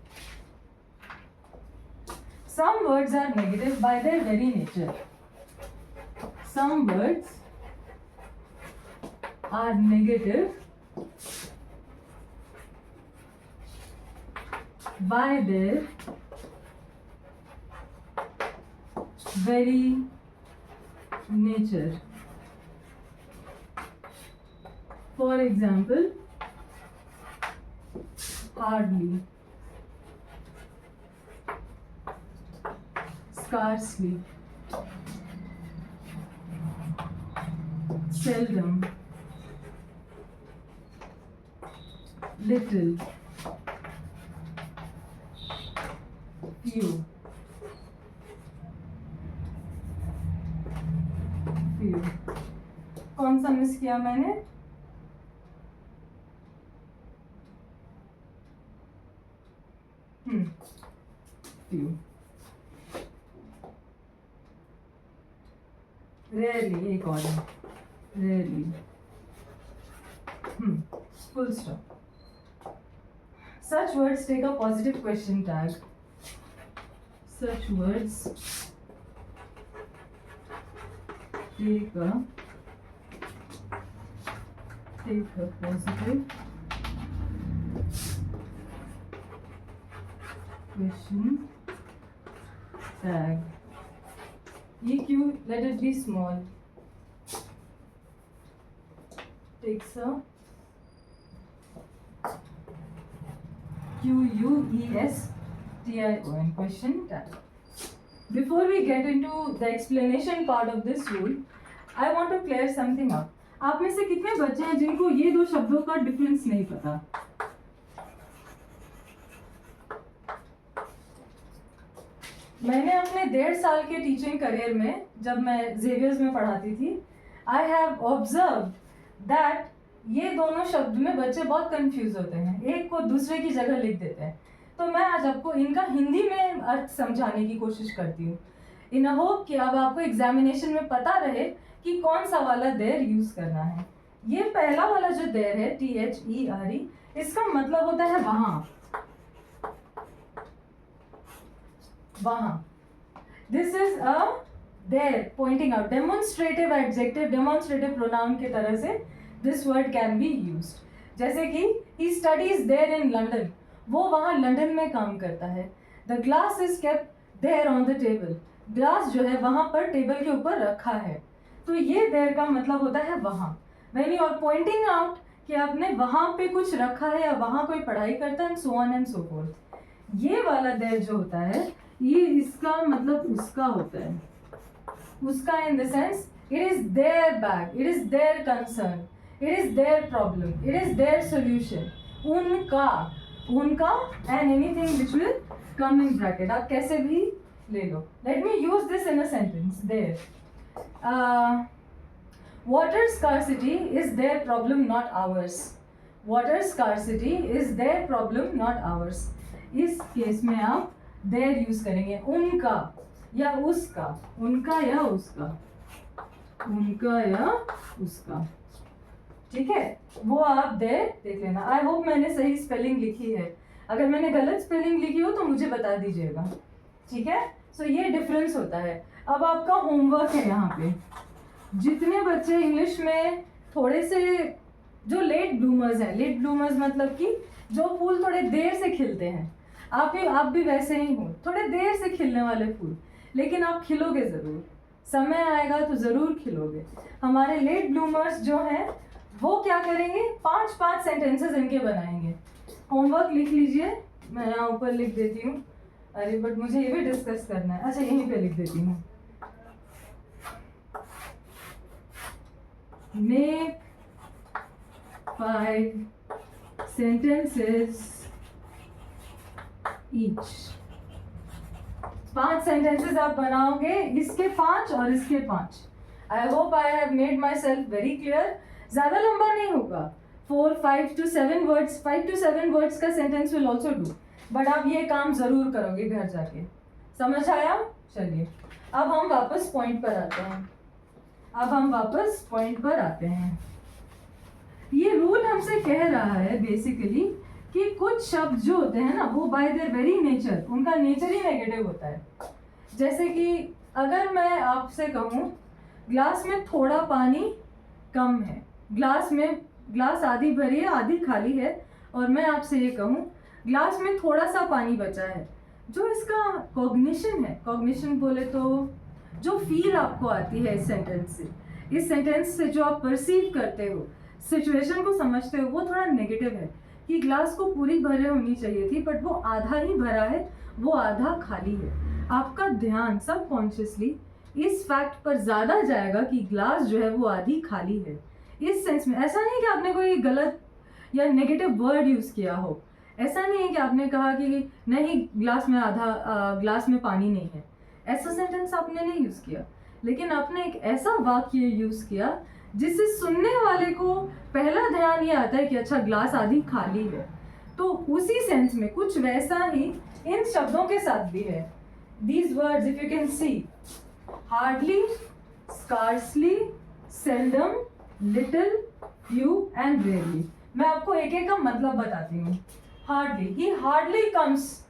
S1: Some words are negative by their very nature. Some words are negative by their very nature. For example, hardly, scarcely, seldom, little, few. कौन सा miss किया मैंने? few. Rarely, एक और है. Rarely. Full stop. Such words take a positive question tag. Such words take a positive question tag. EQ, let it be small. Takes a QUESTION question tag. Before we get into the explanation part of this rule, I want to clear something up. आप में से कितने बच्चे हैं जिनको ये दो शब्दों का डिफरेंस नहीं पता? मैंने अपने 1.5 साल के टीचिंग करियर में, जब मैं जेवियर्स में पढ़ाती थी, आई हैव ऑब्जर्व दैट ये दोनों शब्द में बच्चे बहुत कंफ्यूज होते हैं, एक को दूसरे की जगह लिख देते हैं. तो मैं आज आपको इनका हिंदी में अर्थ समझाने की कोशिश करती हूँ, इन अ होप कि अब आपको एग्जामिनेशन में पता रहे कि कौन सा वाला देर यूज करना है. ये पहला वाला जो देर है, THERE, इसका मतलब होता है वहाँ. This is a there pointing out. Demonstrative adjective, demonstrative pronoun के तरह से this word can be used. जैसे कि he studies there in London, वो वहाँ लंदन में काम करता है. The glass is kept there on the table, glass जो है वहाँ पर टेबल के ऊपर रखा है. तो ये देयर का मतलब होता है वहाँ. When you are pointing out कि आपने वहाँ पे कुछ रखा है या वहाँ कोई पढ़ाई करता है, so on and so fourth. ये वाला देयर जो होता है, ये इसका मतलब उसका होता है. उसका in the sense it is their bag, it is their concern, it is their problem, it is their solution. उनका and anything which will come in bracket. आप कैसे भी ले लो. Let me use this in a sentence. Their water scarcity is their problem, not ours. Water scarcity is their problem, not ours. इस case में आप their use करेंगे. उनका, या उसका, उनका या उसका, उनका या उसका, ठीक है, वो आप देख लेना। आई होप मैंने सही स्पेलिंग लिखी है, अगर मैंने गलत स्पेलिंग लिखी हो तो मुझे बता दीजिएगा, ठीक है। सो ये डिफरेंस होता है। अब आपका होमवर्क है यहाँ पे, जितने बच्चे इंग्लिश में थोड़े से जो लेट ब्लूमर्स हैं, लेट ब्लूमर्स मतलब कि जो फूल थोड़े देर से खिलते हैं, आप भी वैसे ही हो, थोड़े देर से खिलने वाले फूल, लेकिन आप खिलोगे ज़रूर, समय आएगा तो ज़रूर खिलोगे। हमारे लेट ब्लूमर्स जो हैं वो क्या करेंगे, 5-5 सेंटेंसेस इनके बनाएंगे। होमवर्क लिख लीजिए, मैं यहाँ ऊपर लिख देती हूँ। अरे बट मुझे ये भी डिस्कस करना है, अच्छा यहीं पे लिख देती हूँ। Make 5 sentences each। 5 सेंटेंसेस आप बनाओगे, इसके 5 और इसके 5। I hope I have made my self very clear. ज़्यादा लंबा नहीं होगा, 5 to 7 वर्ड्स का sentence will also do, but आप ये काम ज़रूर करोगे घर जाके। समझ आया? चलिए अब हम वापस पॉइंट पर आते हैं। ये रूल हमसे कह रहा है बेसिकली कि कुछ शब्द जो होते हैं ना, वो बाय देयर वेरी नेचर, उनका नेचर ही नेगेटिव होता है। जैसे कि अगर मैं आपसे कहूँ ग्लास में थोड़ा पानी कम है, ग्लास आधी भरी है आधी खाली है, और मैं आपसे ये कहूँ ग्लास में थोड़ा सा पानी बचा है, जो इसका कॉग्निशन बोले तो जो फील आपको आती है इस सेंटेंस से जो आप परसीव करते हो, सिचुएशन को समझते हो, वो थोड़ा नेगेटिव है कि ग्लास को पूरी भरे होनी चाहिए थी बट वो आधा ही भरा है, वो आधा खाली है। आपका ध्यान सबकॉन्शियसली इस फैक्ट पर ज़्यादा जाएगा कि ग्लास जो है वो आधी खाली है। इस सेंस में ऐसा नहीं कि आपने कोई गलत या नेगेटिव वर्ड यूज़ किया हो, ऐसा नहीं है कि आपने कहा कि नहीं ग्लास में पानी नहीं है, ऐसा सेंटेंस आपने नहीं यूज़ किया, लेकिन आपने एक ऐसा वाक्य यूज़ किया जिससे सुनने वाले को पहला ध्यान ये आता है कि अच्छा ग्लास आधी खाली है। तो उसी सेंस में कुछ वैसा ही इन शब्दों के साथ भी है। These words if you can see, hardly, scarcely, seldom, little, few and rarely. मैं आपको एक एक का मतलब बताती हूँ। Hardly, he hardly comes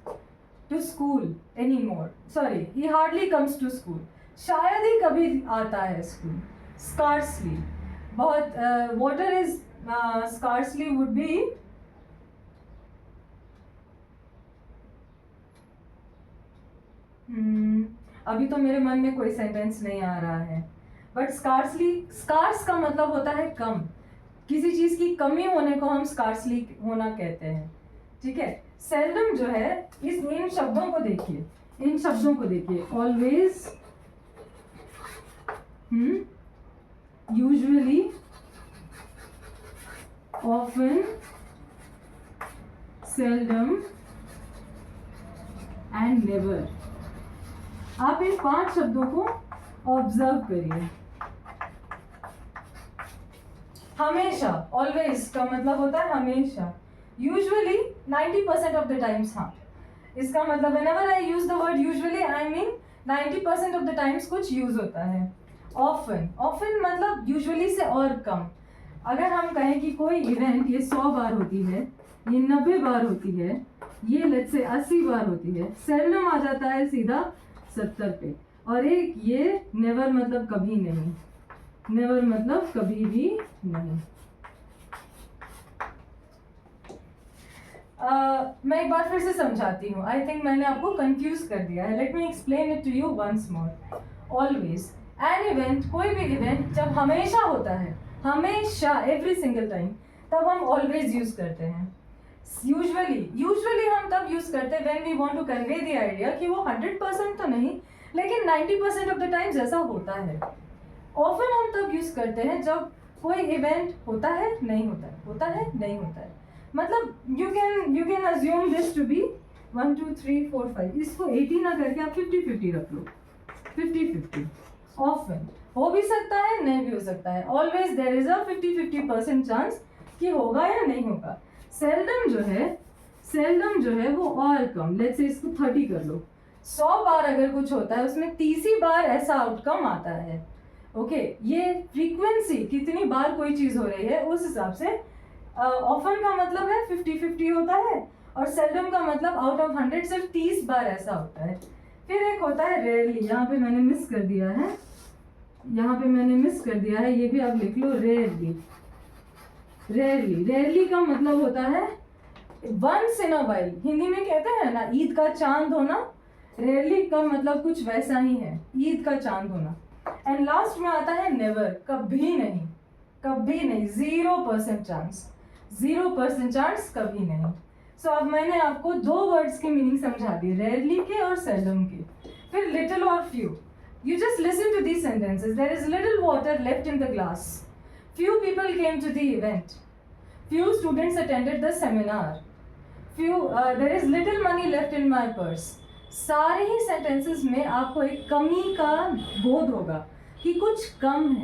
S1: to school any more, sorry he hardly comes to school, शायद ही कभी आता है स्कूल। स्कार्सली, बहुत water is scarcely would be अभी तो मेरे मन में कोई सेंटेंस नहीं आ रहा है, बट स्कार्स का मतलब होता है कम, किसी चीज की कमी होने को हम स्कार्सली होना कहते हैं, ठीक है। सेल्डम जो है, इन शब्दों को देखिए, always, usually, often, seldom and never. आप इन 5 शब्दों को ऑब्जर्व करिए। हमेशा, ऑलवेज का मतलब होता है हमेशा। यूजुअली 90% ऑफ द टाइम्स, हाँ, इसका मतलब whenever I use the word usually I mean 90% of the times कुछ यूज होता है। ऑफन मतलब यूजुअली से और कम। अगर हम कहें कि कोई इवेंट ये 100 बार होती है, ये 90 बार होती है, ये लेट्स से 80 बार होती है, सेल्डम आ जाता है सीधा 70 पे, और एक ये नेवर मतलब कभी नहीं, नेवर मतलब कभी भी नहीं। मैं एक बार फिर से समझाती हूँ, आई थिंक मैंने आपको कंफ्यूज कर दिया है। Let me explain it to you once more. Always, an event, कोई भी इवेंट जब हमेशा होता है, हमेशा, एवरी सिंगल टाइम, तब हम ऑलवेज यूज करते हैं। यूजुअली हम तब यूज करते हैं when we want to convey the idea कि वो 100% तो नहीं, लेकिन 90% ऑफ द टाइम जैसा होता है। ऑफन हम तब यूज करते हैं जब कोई इवेंट होता है, नहीं होता है, होता है, नहीं होता है। मतलब you can assume this to be 1 2 3 4 5, इसको 80 ना करके आप 50-50 रख लो, 50-50। ऑफन हो भी सकता है, नहीं भी हो सकता है। Always there is a 50-50% chance कि होगा या नहीं होगा। सेल्डम जो है वो और कम, लेट्स से इसको 30 कर लो, 100 बार अगर कुछ होता है उसमें 30 बार ऐसा आउटकम आता है। ओके, ये फ्रीक्वेंसी कितनी बार कोई चीज़ हो रही है उस हिसाब से। ऑफन का मतलब है 50-50 होता है, और सेल्डम का मतलब आउट ऑफ 100 सिर्फ 30 बार ऐसा होता है। फिर एक होता है रेयरली, यहाँ पे मैंने मिस कर दिया है, ये भी आप लिख लो, रेयरली। रेयरली का मतलब होता है once in a while, Hindi में कहते हैं ना ईद का चांद होना, रेयरली का मतलब कुछ वैसा ही है, ईद का चांद होना। एंड लास्ट में आता है नेवर, कभी नहीं, 0% चांस, 0% चांस, कभी नहीं। सो अब मैंने आपको 2 वर्ड्स की मीनिंग समझा दी, रेयरली के और सेल्डम के। फिर लिटिल और few, you just listen to these sentences. There is little water left in the glass. Few people came to the event. Few students attended the seminar. There is little money left in my purse. सारे ही sentences में आपको एक कमी का बोध होगा कि कुछ कम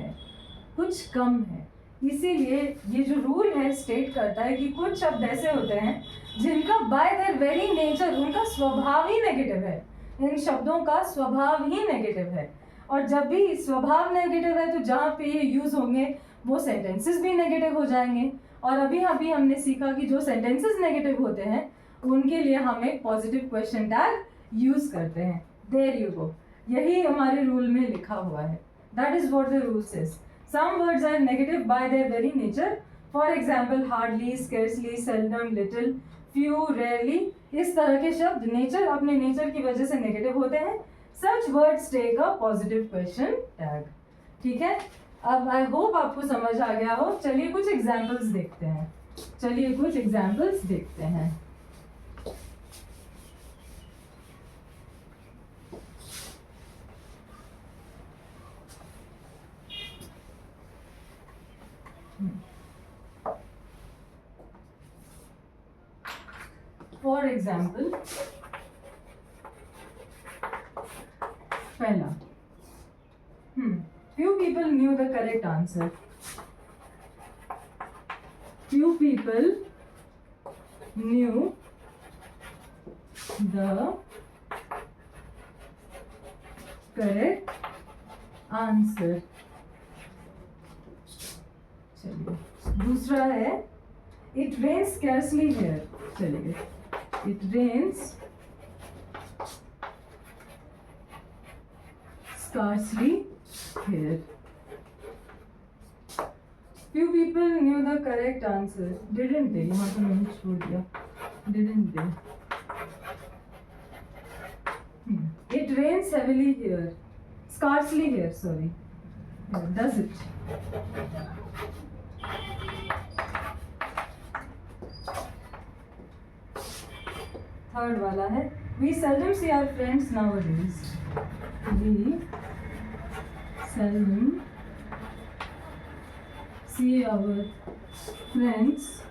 S1: है। इसीलिए ये जो रूल है स्टेट करता है कि कुछ शब्द ऐसे होते हैं जिनका बाय देयर वेरी नेचर, उनका स्वभाव ही नेगेटिव है, इन शब्दों का स्वभाव ही नेगेटिव है। और जब भी स्वभाव नेगेटिव है तो जहाँ पे ये यूज़ होंगे वो सेंटेंसेस भी नेगेटिव हो जाएंगे। और अभी हमने सीखा कि जो सेंटेंसेस नेगेटिव होते हैं उनके लिए हम एक पॉजिटिव क्वेश्चन टैग यूज़ करते हैं। देयर यू गो, यही हमारे रूल में लिखा हुआ है। That is what the rule says. Some words are negative by their very nature, for example hardly, scarcely, seldom, little, few, rarely. इस तरह के शब्द नेचर, अपने नेचर की वजह से नेगेटिव होते हैं। Such words take a positive question tag. ठीक है, अब आई होप आपको समझ आ गया हो। चलिए कुछ एग्जाम्पल्स देखते हैं। फॉर एग्जाम्पल, पहला, few people knew the correct answer. Few people knew the correct answer. चलिए, दूसरा है it rains scarcely here. चलिए, it rains scarcely here. Few people knew the correct answer. Didn't they? यहाँ तो मैंने छोड़ दिया. Didn't they? It rains heavily here. Scarcely here. Sorry. Does it? Third वाला है we seldom see our friends nowadays. We seldom see our friends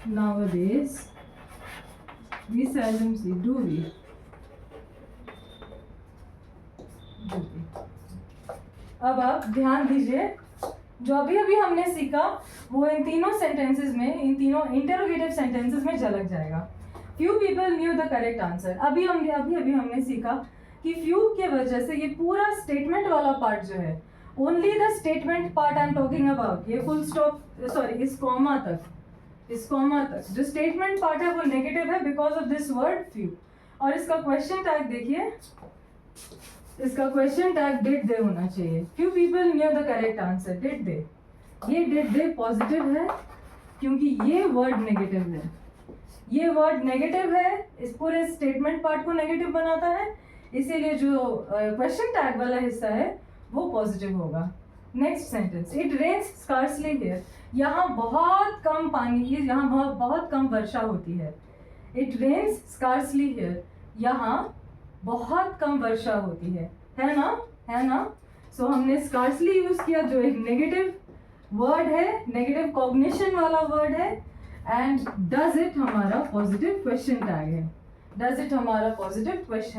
S1: nowadays. We seldom see, do we? अब आप ध्यान दीजिए, जो अभी हमने सीखा वो इन तीनों सेंटेंसेस में, इन तीनों इंटरोगेटिव सेंटेंसेस में झलक जाएगा। Few people new the correct answer. अभी हमने सीखा कि फ्यू के वजह से ये पूरा स्टेटमेंट वाला पार्ट जो है, only the statement part I am talking about, ये फुल स्टॉप, सॉरी इस कॉमा तक जो स्टेटमेंट पार्ट है वो नेगेटिव है because of this word few. और इसका क्वेश्चन टैग देखिए, इसका क्वेश्चन टैग डिड दे होना चाहिए। Few people new the correct answer, did they. ये डिड दे पॉजिटिव है क्योंकि ये वर्ड नेगेटिव है, ये वर्ड नेगेटिव है, इस पूरे स्टेटमेंट पार्ट को नेगेटिव बनाता है, इसीलिए जो क्वेश्चन टैग वाला हिस्सा है वो पॉजिटिव होगा। Next sentence, it rains scarcely here. यहाँ बहुत कम पानी की, यहाँ बहुत कम वर्षा होती है। इट रेन्स स्कार्सली हियर, यहाँ बहुत कम वर्षा होती है ना। सो हमने स्कार्सली यूज किया जो एक नेगेटिव वर्ड है, नेगेटिव कॉग्निशन वाला वर्ड है। एंड डज इट हमारा पॉजिटिव क्वेश्चन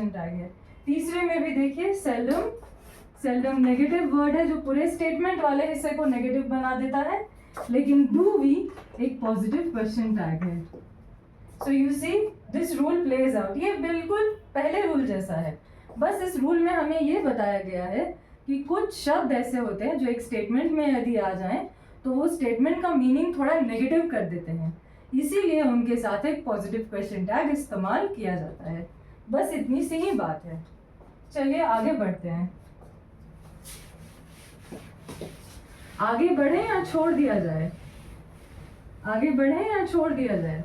S1: टैग है। तीसरे में भी देखिए, सेल्डम नेगेटिव वर्ड है जो पूरे स्टेटमेंट वाले हिस्से को नेगेटिव बना देता है, लेकिन डू वी एक पॉजिटिव क्वेश्चन टैग है. So you see this rule plays out. ये बिल्कुल पहले रूल जैसा है, बस इस रूल में हमें ये बताया गया है कि कुछ शब्द ऐसे होते हैं जो एक स्टेटमेंट में यदि आ जाएं तो वो स्टेटमेंट का मीनिंग थोड़ा नेगेटिव कर देते हैं, इसीलिए उनके साथ एक पॉजिटिव क्वेश्चन टैग इस्तेमाल किया जाता है. बस इतनी सी ही बात है. चलिए आगे बढ़ते हैं. आगे बढ़े या छोड़ दिया जाए? आगे बढ़े या छोड़ दिया जाए?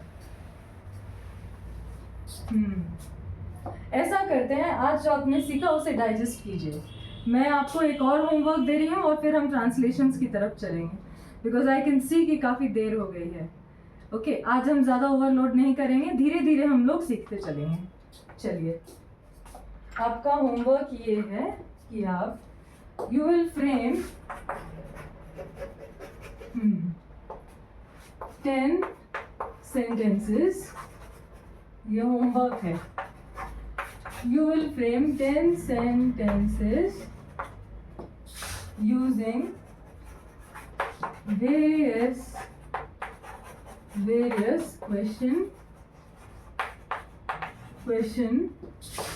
S1: ऐसा करते हैं, आज जो आपने सीखा उसे डाइजेस्ट कीजिए. मैं आपको एक और होमवर्क दे रही हूँ और फिर हम ट्रांसलेशंस की तरफ चलेंगे, बिकॉज आई कैन सी कि काफ़ी देर हो गई है. ओके, आज हम ज़्यादा ओवरलोड नहीं करेंगे, धीरे धीरे हम लोग सीखते चलेंगे. चलिए, आपका होमवर्क ये है कि आप यू विल फ्रेम 10 sentences. ये होमवर्क है. You will frame 10 sentences using various question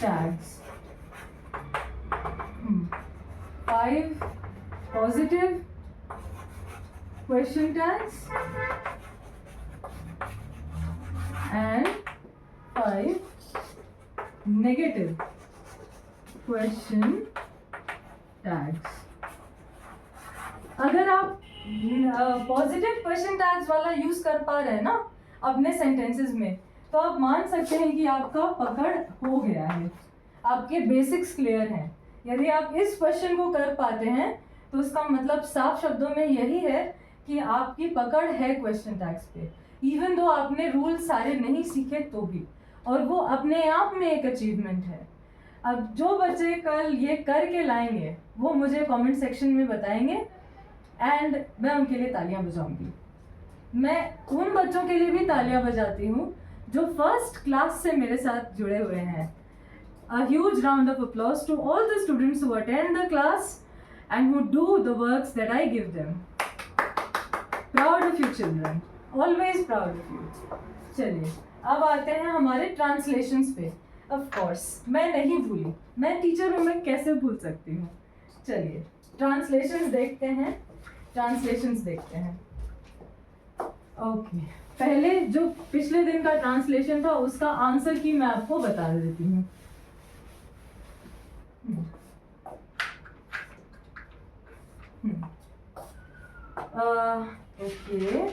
S1: tags. 5 positive question tags and 5 negative question tags. अगर आप पॉजिटिव क्वेश्चन टैग्स वाला यूज कर पा रहे हैं ना अपने सेंटेंसेस में, तो आप मान सकते हैं कि आपका पकड़ हो गया है, आपके बेसिक्स क्लियर हैं. यदि आप इस क्वेश्चन को कर पाते हैं तो इसका मतलब साफ शब्दों में यही है कि आपकी पकड़ है क्वेश्चन टैग्स पे, इवन दो आपने रूल सारे नहीं सीखे तो भी, और वो अपने आप में एक अचीवमेंट है. अब जो बच्चे कल ये करके लाएंगे वो मुझे कमेंट सेक्शन में बताएंगे एंड मैं उनके लिए तालियां बजाऊंगी. मैं उन बच्चों के लिए भी तालियां बजाती हूँ जो फर्स्ट क्लास से मेरे साथ जुड़े हुए हैं. A huge round of applause to all the students who attend the class and who do the works that I give them. Proud of you children, always proud of you. चलिए अब आते हैं हमारे ट्रांसलेशंस पे. Of course मैं नहीं भूली, मैं टीचर हूँ, मैं कैसे भूल सकती हूँ. चलिए ट्रांसलेशंस देखते हैं. ओके, पहले जो पिछले दिन का ट्रांसलेशन था उसका आंसर की मैं आपको बता देती हूँ. Okay,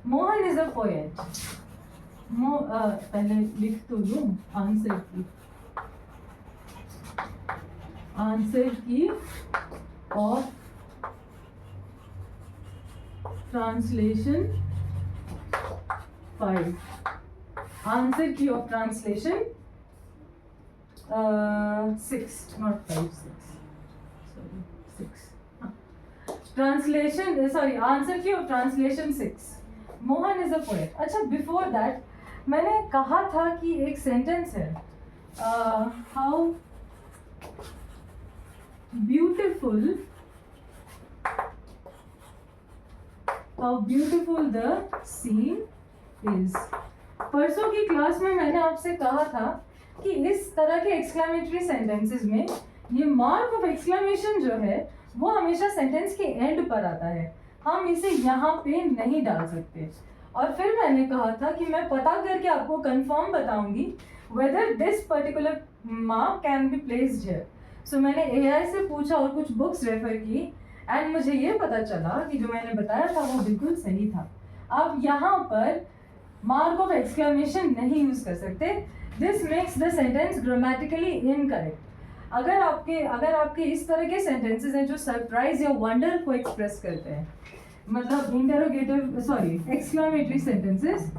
S1: Mohan is a poet. पहले लिख तो लूं answer key of translation 5. Answer key of translation 6, not 5, 6. Sorry, 6. Translation sorry answer key of translation 6. Mohan is a poet. अच्छा, बिफोर दैट मैंने कहा था कि एक सेंटेंस है, how beautiful the scene is. परसों की क्लास में मैंने आपसे कहा था कि इस तरह के एक्सक्लेमेटरी सेंटेंसेस में ये मार्क ऑफ एक्सक्लेमेशन जो है वो हमेशा सेंटेंस के एंड पर आता है, हम इसे यहाँ पे नहीं डाल सकते. और फिर मैंने कहा था कि मैं पता करके आपको कंफर्म बताऊंगी whether this particular mark can be placed here. So मैंने AI से पूछा और कुछ बुक्स रेफर की एंड मुझे ये पता चला कि जो मैंने बताया था वो बिल्कुल सही था. आप यहाँ पर मार्क ऑफ एक्सक्लेमेशन नहीं यूज कर सकते. This makes the sentence grammatically incorrect. अगर आपके इस तरह के सेंटेंसेस हैं जो सरप्राइज या वंडर को एक्सप्रेस करते हैं, मतलब interrogative exclamatory sentences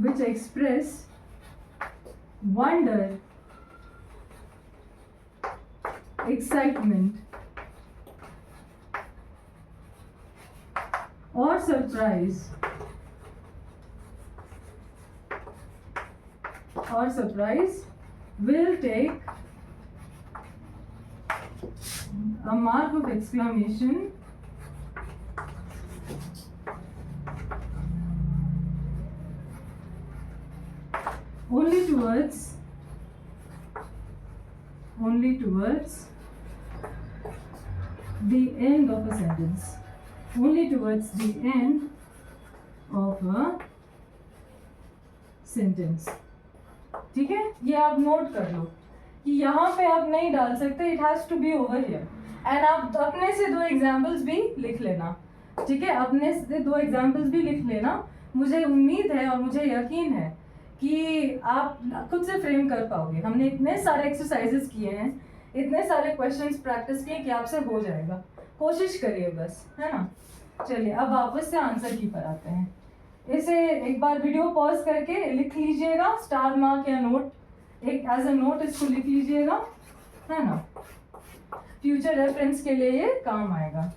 S1: which express wonder, excitement or surprise or surprise will take a mark of exclamation only towards the end of a sentence. Only towards the end of a sentence. ठीक है, ये आप note कर लो कि यहाँ पे आप नहीं डाल सकते, it has to be over here. And आप अपने से 2 एग्जाम्पल्स भी लिख लेना. ठीक है, अपने से 2 एग्जाम्पल्स भी लिख लेना. मुझे उम्मीद है और मुझे यकीन है कि आप खुद से फ्रेम कर पाओगे. हमने इतने सारे एक्सरसाइजेस किए हैं, इतने सारे क्वेश्चंस प्रैक्टिस किए कि आपसे हो जाएगा. कोशिश करिए बस, है ना. चलिए अब वापस से आंसर की पर आते हैं. इसे एक बार वीडियो पॉज करके लिख लीजिएगा, स्टार मार्क या नोट, एक एज अ नोट इसको लिख लीजिएगा, है ना. फ्यूचर रेफरेंस के लिए ये काम आएगा.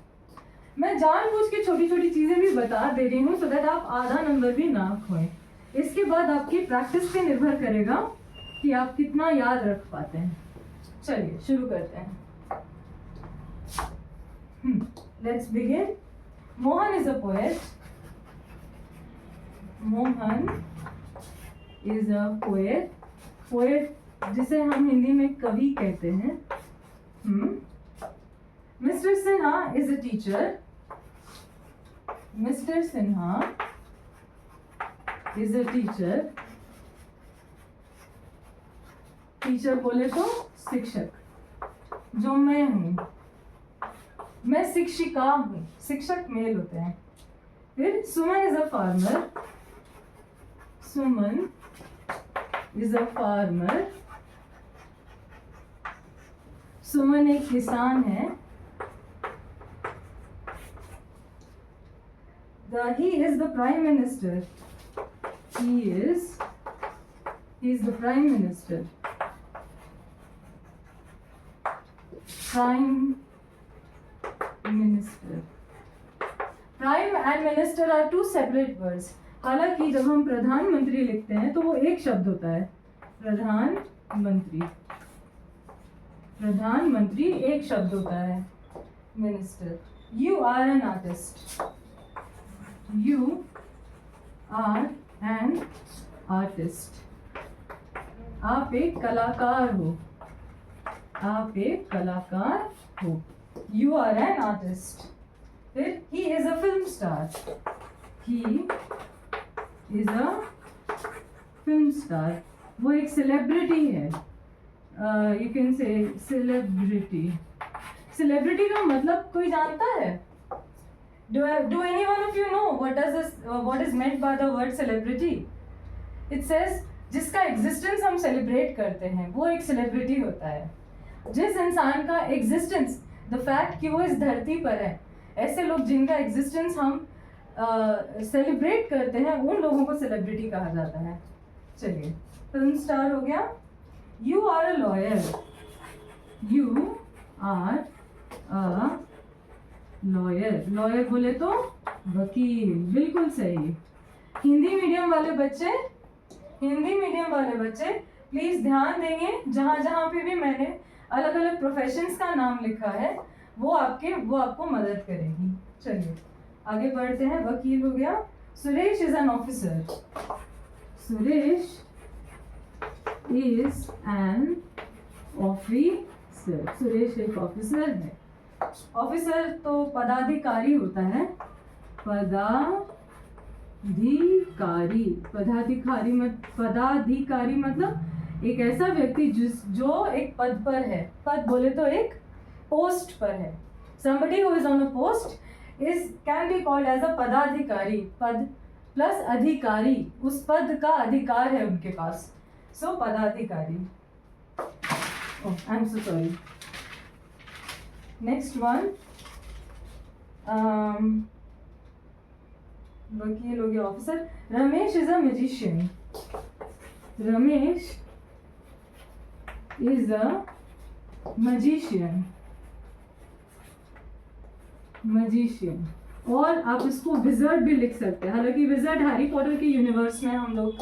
S1: मैं जानबूझ के छोटी छोटी चीज़ें भी बता दे रही हूँ सो दैट आप आधा नंबर भी ना खोएं. इसके बाद आपकी प्रैक्टिस पे निर्भर करेगा कि आप कितना याद रख पाते हैं. चलिए शुरू करते हैं. Let's begin. Mohan is a poet. Mohan is a poet. Poet जिसे हम हिंदी में कवि कहते हैं. Mister Sinha is a teacher. Mister Sinha is a teacher. Teacher बोले तो शिक्षक, जो मैं हूं. मैं शिक्षिका हूं. शिक्षक मेल होते हैं. फिर Suman is a farmer. Suman is a farmer. Suman एक किसान है. He is the prime minister. He is the prime minister. Prime minister. Prime and minister are 2 separate words. हालांकि जब हम प्रधानमंत्री लिखते हैं तो वो एक शब्द होता है. प्रधानमंत्री. प्रधानमंत्री एक शब्द होता है. Minister. You are an artist. You are an artist. आप एक कलाकार हो. आप एक कलाकार हो. You are an artist. फिर he is a film star. He is a film star. वो एक सेलिब्रिटी है. You can say celebrity. Celebrity का मतलब कोई जानता है? Do any one of you know what is meant by the word celebrity? It says जिसका existence हम सेलिब्रेट करते हैं वो एक सेलिब्रिटी होता है. जिस इंसान का एग्जिस्टेंस, द फैक्ट कि वो इस धरती पर है, ऐसे लोग जिनका एग्जिस्टेंस हम सेलिब्रेट करते हैं, उन लोगों को सेलिब्रिटी कहा जाता है. चलिए, फिल्म स्टार हो गया. You are a lawyer. You are a lawyer. Lawyer बोले तो वकील. बिल्कुल सही. हिंदी मीडियम वाले बच्चे प्लीज ध्यान देंगे. जहाँ जहाँ पे भी मैंने अलग अलग प्रोफेशंस का नाम लिखा है वो आपको मदद करेगी. चलिए आगे बढ़ते हैं. वकील हो गया. Suresh is an officer. Suresh is an officer. Suresh एक ऑफिसर है. ऑफिसर तो पदाधिकारी होता है. पदाधिकारी मतलब एक ऐसा व्यक्ति जो एक पद पर है. पद बोले तो एक पोस्ट पर है. somebody who is on a post can be called as a पदाधिकारी. पद प्लस अधिकारी, उस पद का अधिकार है उनके पास. सो पदाधिकारी. I am so sorry. Next one. वकील हो गया. Officer. Ramesh is a magician. Ramesh is a magician. Magician. और आप इसको विजर्ड भी लिख सकते हैं. हालांकि विजर्ड हैरी पॉटर के यूनिवर्स में हम लोग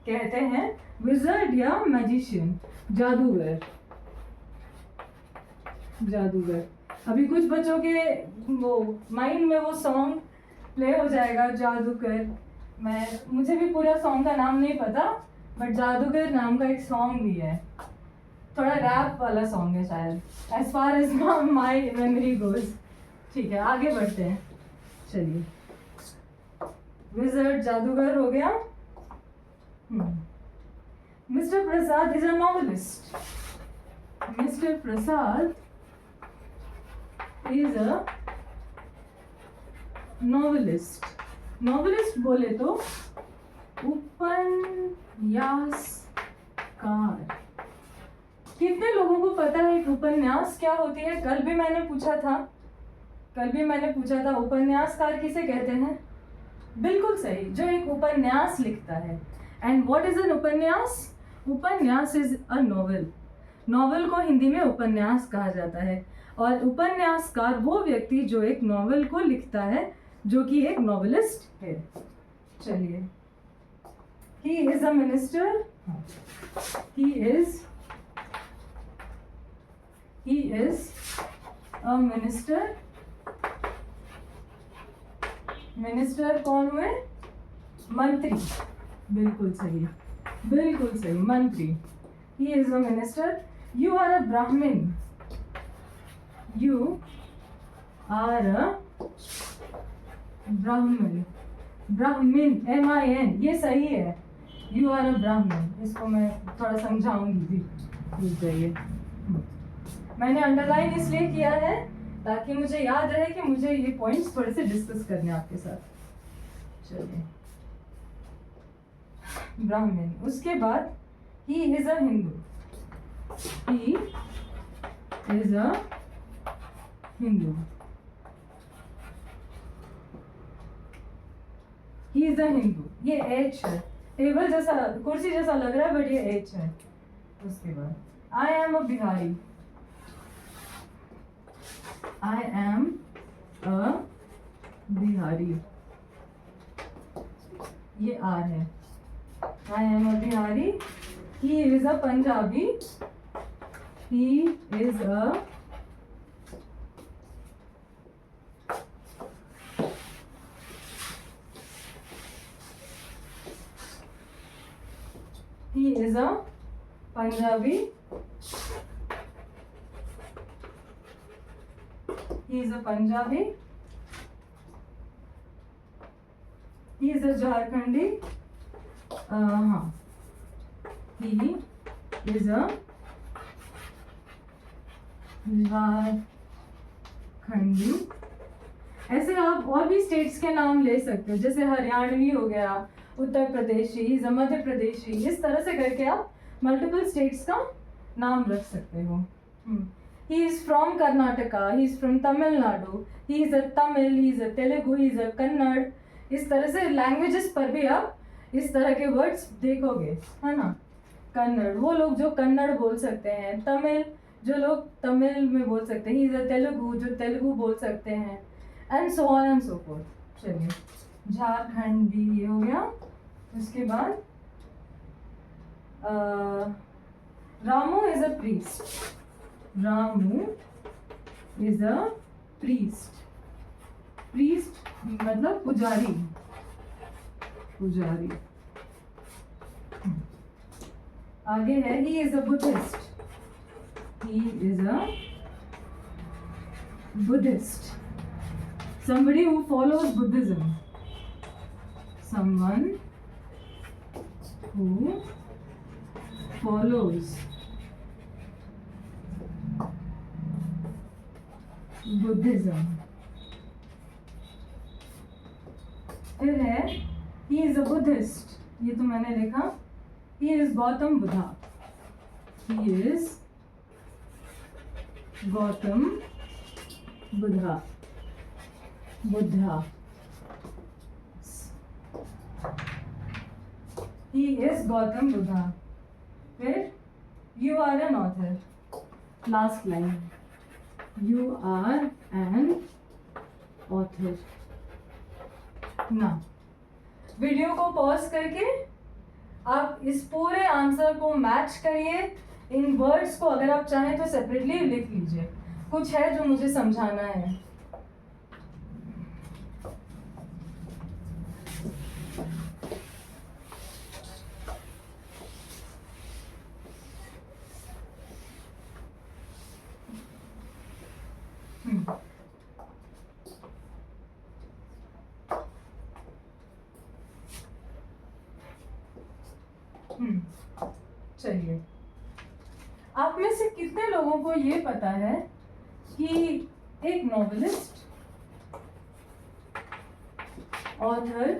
S1: कहते हैं विजर्ड या मैजिशियन, जादूगर। जादूगर। अभी कुछ बच्चों के वो माइंड में वो सॉन्ग प्ले हो जाएगा, जादूगर। मुझे भी पूरा सॉन्ग का नाम नहीं पता, बट जादूगर नाम का एक सॉन्ग भी है, थोड़ा रैप वाला सॉन्ग है शायद, as far as my memory goes. ठीक है, आगे बढ़ते हैं। चलिए, विजर्ड जादूगर हो गया। Mister Prasad is a novelist. Mister Prasad is a novelist. Novelist बोले तो उपन्यासकार। कितने लोगों को पता है कि उपन्यास क्या होती है? कल भी मैंने पूछा था उपन्यासकार किसे कहते हैं? बिल्कुल सही, जो एक उपन्यास लिखता है। एंड व्हाट इज एन उपन्यास? उपन्यास इज अ नॉवेल। नॉवेल को हिंदी में उपन्यास कहा जाता है। और उपन्यासकार वो व्यक्ति जो एक नॉवेल को लिखता है, जो कि एक नॉवेलिस्ट है। चलिए, he is a minister. He is a minister. Minister कौन हुए? मंत्री। बिल्कुल सही, मंत्री। He is a minister. You are a Brahmin. You are a ब्राह्मण। ब्राह्मण, MIN, ये सही है। यू आर अ ब्राह्मण। इसको मैं थोड़ा समझाऊंगी भी, रुक जाइए। मैंने अंडरलाइन इसलिए किया है ताकि मुझे याद रहे कि मुझे ये पॉइंट्स थोड़े से डिस्कस करने आपके साथ। चलिए, ब्राह्मण। उसके बाद ही is a Hindu. He is a Hindu. He is अ हिंदू। ये H है, टेबल जैसा, कुर्सी जैसा लग रहा है, बट ये H है। उसके बाद I am a Bihari. I am a Bihari, ये R है। I am a Bihari. He is a Punjabi. He is a He is a Punjabi. He is a Punjabi. He is a Jharkhandi. He is a Jharkhandi. ऐसे आप और भी states के नाम ले सकते हो, जैसे हरियाणवी हो गया, उत्तर प्रदेशी, मध्य प्रदेशी, इस तरह से करके आप मल्टीपल स्टेट्स का नाम रख सकते हो। He is from Karnataka. He is from Tamil Nadu. He is a Tamil. He is a Telugu. He is अ कन्नड़। इस तरह से लैंग्वेजेस पर भी आप इस तरह के वर्ड्स देखोगे, है ना। कन्नड़, वो लोग जो कन्नड़ बोल सकते हैं। तमिल, जो लोग तमिल में बोल सकते हैं। ही इज अ तेलुगु, जो तेलुगु बोल सकते हैं, and so on and so fourth. चलिए, झारखंडी ये हो गया। उसके बाद Ramu is a priest. Ramu is a priest. Priest मतलब पुजारी। पुजारी। आगे है ही is a Buddhist. He is a Buddhist. Somebody who follows Buddhism. Someone who follows Buddhism. फिर है he is a Buddhist. ये तो मैंने लिखा। He is Gautam Buddha. He is Gautam Buddha. Buddha. He is Gautam Buddha. फिर you are an author. Last line. You are an author. ना video को pause करके आप इस पूरे आंसर को मैच करिए, इन वर्ड्स को अगर आप चाहें तो सेपरेटली लिख लीजिए, कुछ है जो मुझे समझाना है। चलिए, आप में से कितने लोगों को ये पता है कि एक नॉवेलिस्ट, ऑथर,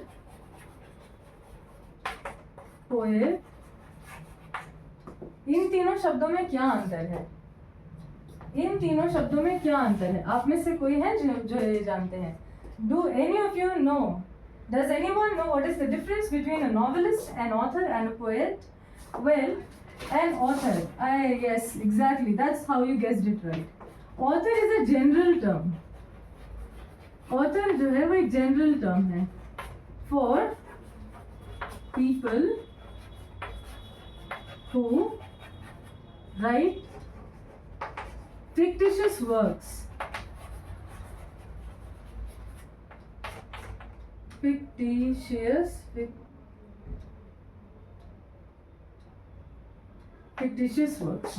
S1: पोएट, इन तीनों शब्दों में क्या अंतर है? इन तीनों शब्दों में क्या अंतर है? आप में से कोई है जो ये जानते हैं? Do any of you know? Does anyone know what is the difference between a novelist, an author, and a poet? Well, an author. Yes, exactly. That's how you guessed it right. Author is a general term. Author जो है वो एक general term है for people who write fictitious works. fictitious works.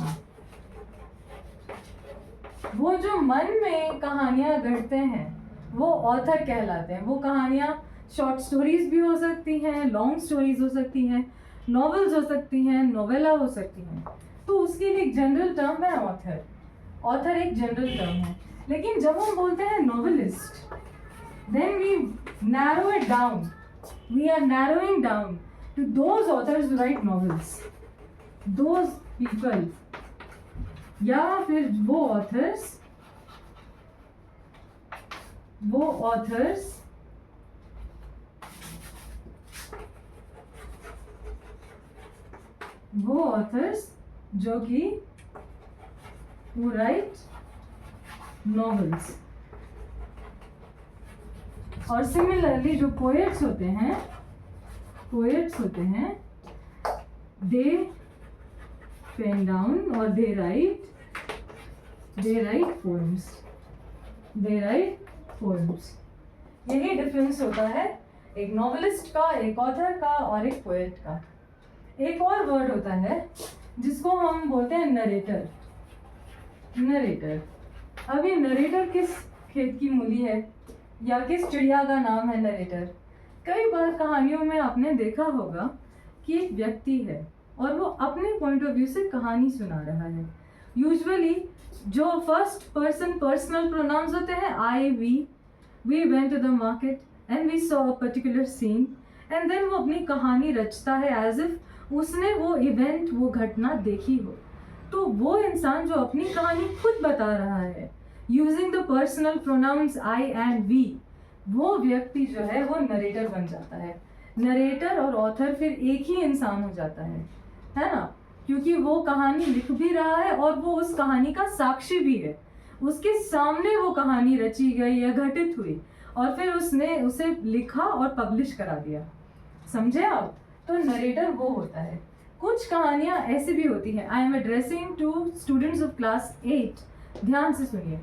S1: वो जो मन में कहानियां गढ़ते हैं वो ऑथर कहलाते हैं। वो कहानियां शॉर्ट स्टोरीज भी हो सकती हैं, लॉन्ग स्टोरीज हो सकती हैं, नॉवेल्स हो सकती हैं, नोवेला हो सकती हैं। तो उसके लिए एक जनरल टर्म है ऑथर। ऑथर एक जनरल टर्म है। लेकिन जब हम बोलते हैं novelist, then we narrow it down. We are narrowing down to those authors who write novels. Those people, या फिर वो authors जो कि who write novels. और सिमिलरली जो पोएट्स होते हैं दे पेन डाउन और दे राइट पोएम्स। यही डिफरेंस होता है एक नॉवेलिस्ट का, एक ऑथर का और एक पोएट का। एक और वर्ड होता है जिसको हम बोलते हैं नरेटर। अब ये नरेटर किस खेत की मूली है या किस चिड़िया का नाम है नरेटर? कई बार कहानियों में आपने देखा होगा कि एक व्यक्ति है और वो अपने पॉइंट ऑफ व्यू से कहानी सुना रहा है। यूजुअली जो फर्स्ट पर्सन पर्सनल प्रोनाउंस होते हैं, I, we went to the market and we saw a particular scene, and then वो अपनी कहानी रचता है एज इफ उसने वो इवेंट, वो घटना देखी हो। तो वो इंसान जो अपनी कहानी खुद बता रहा है using the personal pronouns I and we, वो व्यक्ति जो है वो नरेटर बन जाता है। नरेटर और ऑथर फिर एक ही इंसान हो जाता है ना? क्योंकि वो कहानी लिख भी रहा है और वो उस कहानी का साक्षी भी है। उसके सामने वो कहानी रची गई या घटित हुई और फिर उसने उसे लिखा और पब्लिश करा दिया। समझे आप? तो नरेटर वो होता है। कुछ कहानियाँ ऐसी भी होती हैं। I am addressing to students of class 8, ध्यान से सुनिए।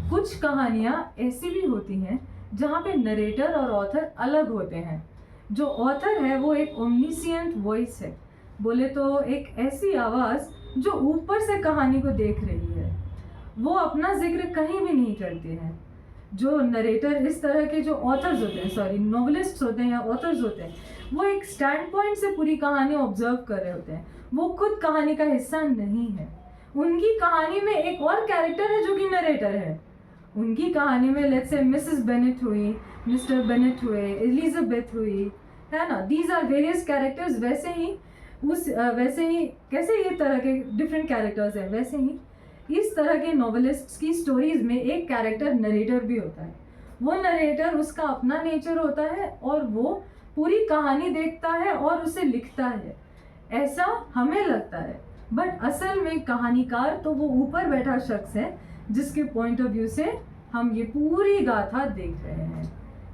S1: कुछ कहानियाँ ऐसी भी होती हैं जहाँ पे नरेटर और ऑथर अलग होते हैं। जो ऑथर है वो एक ओमनिसिएंट वॉइस है, बोले तो एक ऐसी आवाज़ जो ऊपर से कहानी को देख रही है। वो अपना जिक्र कहीं भी नहीं करते हैं। जो नरेटर, इस तरह के जो ऑथर्स होते हैं, सॉरी नॉवेलिस्ट्स होते हैं या ऑथर्स होते हैं, वो एक स्टैंड पॉइंट से पूरी कहानी ऑब्जर्व कर रहे होते हैं। वो खुद कहानी का हिस्सा नहीं है। उनकी कहानी में एक और कैरेक्टर है जो कि नरेटर है। उनकी कहानी में लेट्स से मिसेस बेनेट हुई, मिस्टर बेनेट हुए, एलिजाबेथ हुई, है ना? These are various characters. वैसे ही कैसे ये तरह के डिफरेंट कैरेक्टर्स हैं, वैसे ही इस तरह के नॉवेलिस्ट्स की स्टोरीज में एक कैरेक्टर नरेटर भी होता है। वो नरेटर, उसका अपना नेचर होता है और वो पूरी कहानी देखता है और उसे लिखता है, ऐसा हमें लगता है। बट असल में कहानीकार तो वो ऊपर बैठा शख्स है जिसके पॉइंट ऑफ व्यू से हम ये पूरी गाथा देख रहे हैं।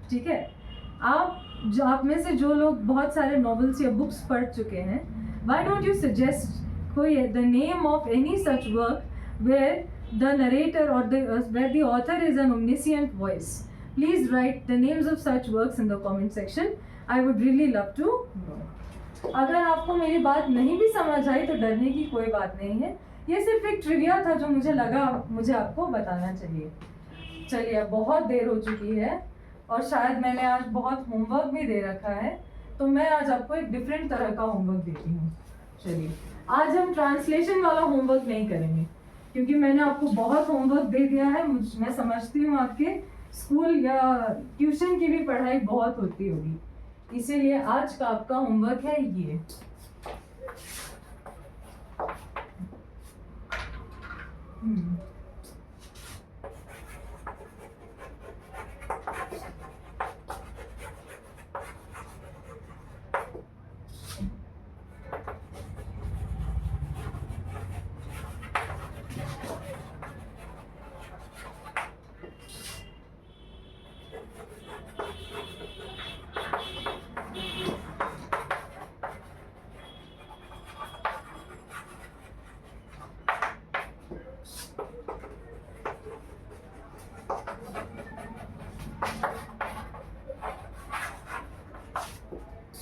S1: ठीक है? आप जो आप में से जो लोग बहुत सारे नॉवेल्स या बुक्स पढ़ चुके हैं, व्हाई डोंट यू सजेस्ट कोई the name of any such work where the narrator और where the author is an omniscient voice. Please write the names of such works in the comment section. I would really love to know. अगर आपको मेरी बात नहीं भी समझ आई तो डरने की कोई बात नहीं है. ये सिर्फ एक ट्रिविया था जो मुझे लगा मुझे आपको बताना चाहिए. चलिए, बहुत देर हो चुकी है और शायद मैंने आज बहुत होमवर्क भी दे रखा है, तो मैं आज आपको एक डिफरेंट तरह का होमवर्क देती हूँ. चलिए, आज हम ट्रांसलेशन वाला होमवर्क नहीं करेंगे क्योंकि मैंने आपको बहुत होमवर्क दे दिया है. मैं समझती हूँ आपके स्कूल या ट्यूशन की भी पढ़ाई बहुत होती होगी, इसीलिए आज का आपका होमवर्क है ये.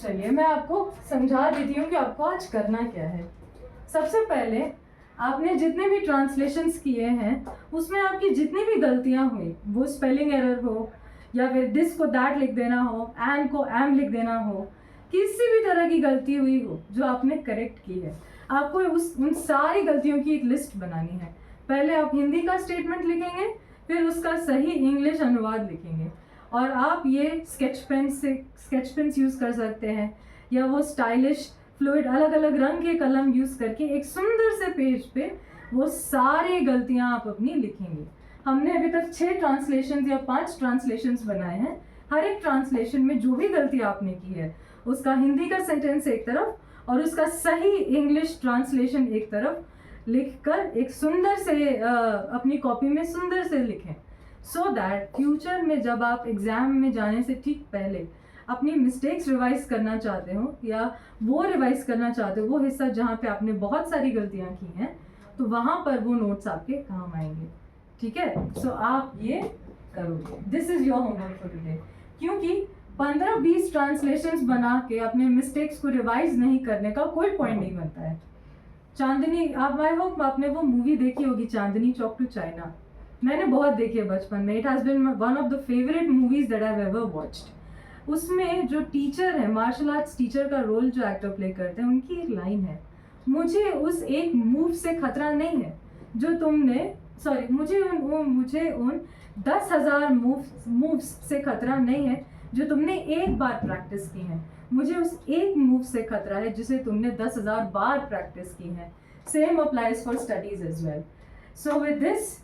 S1: चलिए, मैं आपको समझा देती हूँ कि आपको आज करना क्या है. सबसे पहले आपने जितने भी ट्रांसलेशंस किए हैं उसमें आपकी जितनी भी गलतियाँ हुई, वो स्पेलिंग एरर हो या फिर दिस को दैट लिख देना हो, एन को एम लिख देना हो, किसी भी तरह की गलती हुई हो जो आपने करेक्ट की है, आपको उन सारी गलतियों की एक लिस्ट बनानी है. पहले आप हिंदी का स्टेटमेंट लिखेंगे, फिर उसका सही इंग्लिश अनुवाद लिखेंगे. और आप ये स्केच पेन्स यूज़ कर सकते हैं या वो स्टाइलिश फ्लूइड अलग अलग रंग के कलम यूज़ करके एक सुंदर से पेज पे वो सारी गलतियाँ आप अपनी लिखेंगे. हमने अभी तक 6 ट्रांसलेशंस या 5 ट्रांसलेशंस बनाए हैं. हर एक ट्रांसलेशन में जो भी गलती आपने की है उसका हिंदी का सेंटेंस एक तरफ और उसका सही इंग्लिश ट्रांसलेशन एक तरफ लिखकर एक सुंदर से अपनी कॉपी में सुंदर से लिखें, सो दैट फ्यूचर में जब आप एग्ज़ाम में जाने से ठीक पहले अपनी मिस्टेक्स रिवाइज करना चाहते हो या वो रिवाइज करना चाहते हो वो हिस्सा जहाँ पे आपने बहुत सारी गलतियाँ की हैं, तो वहाँ पर वो नोट्स आपके काम आएंगे. ठीक है, सो आप ये करोगे. This is your homework for today. क्योंकि 15-20 ट्रांसलेशंस बना के अपने मिस्टेक्स को रिवाइज नहीं करने का कोई पॉइंट नहीं बनता है. चांदनी, आप आई होप आपने वो मूवी देखी होगी चांदनी चौक टू चाइना. मैंने बहुत देखी है बचपन में. It has been one of the favourite movies that I have ever watched. उसमें जो टीचर है, मार्शल आर्ट्स टीचर का रोल जो एक्टर प्ले करते हैं, उनकी एक लाइन है, मुझे उस एक मूव से खतरा नहीं है जो तुमने मुझे उन 10,000 मूव्स से खतरा नहीं है जो तुमने एक बार प्रैक्टिस की है. मुझे उस एक मूव से खतरा है जिसे तुमने 10,000 बार प्रैक्टिस की है. Same applies for studies as well. So with this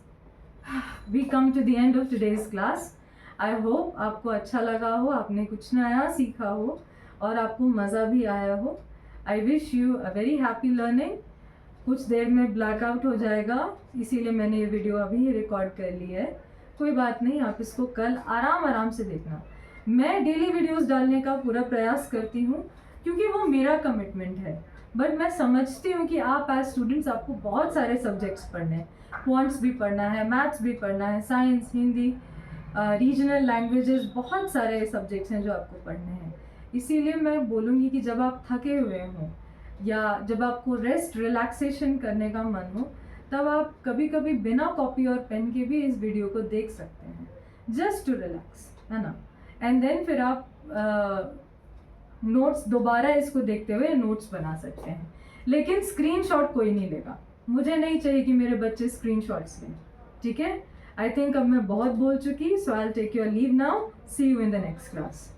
S1: we come to the end of today's class. I hope आपको अच्छा लगा हो, आपने कुछ नया सीखा हो और आपको मज़ा भी आया हो. I wish you a very happy learning. कुछ देर में ब्लैकआउट हो जाएगा, इसीलिए मैंने ये वीडियो अभी रिकॉर्ड कर ली है. कोई बात नहीं, आप इसको कल आराम से देखना. मैं डेली वीडियोस डालने का पूरा प्रयास करती हूँ क्योंकि वो मेरा कमिटमेंट है. बट मैं समझती हूँ कि आप एज स्टूडेंट्स आपको बहुत सारे सब्जेक्ट्स पढ़ने हैं. क्वांट्स भी पढ़ना है, मैथ्स भी पढ़ना है, साइंस, हिंदी, रीजनल लैंग्वेजेस, बहुत सारे सब्जेक्ट्स हैं जो आपको पढ़ने हैं. इसीलिए मैं बोलूँगी कि जब आप थके हुए हों या जब आपको रेस्ट रिलैक्सेशन करने का मन हो, तब आप कभी कभी बिना कॉपी और पेन के भी इस वीडियो को देख सकते हैं, जस्ट टू रिलैक्स, है ना. एंड देन फिर आप नोट्स दोबारा इसको देखते हुए नोट्स बना सकते हैं. लेकिन स्क्रीनशॉट कोई नहीं लेगा. मुझे नहीं चाहिए कि मेरे बच्चे स्क्रीनशॉट्स लें. ठीक है, आई थिंक अब मैं बहुत बोल चुकी, so I will take your leave now. See you in the next class.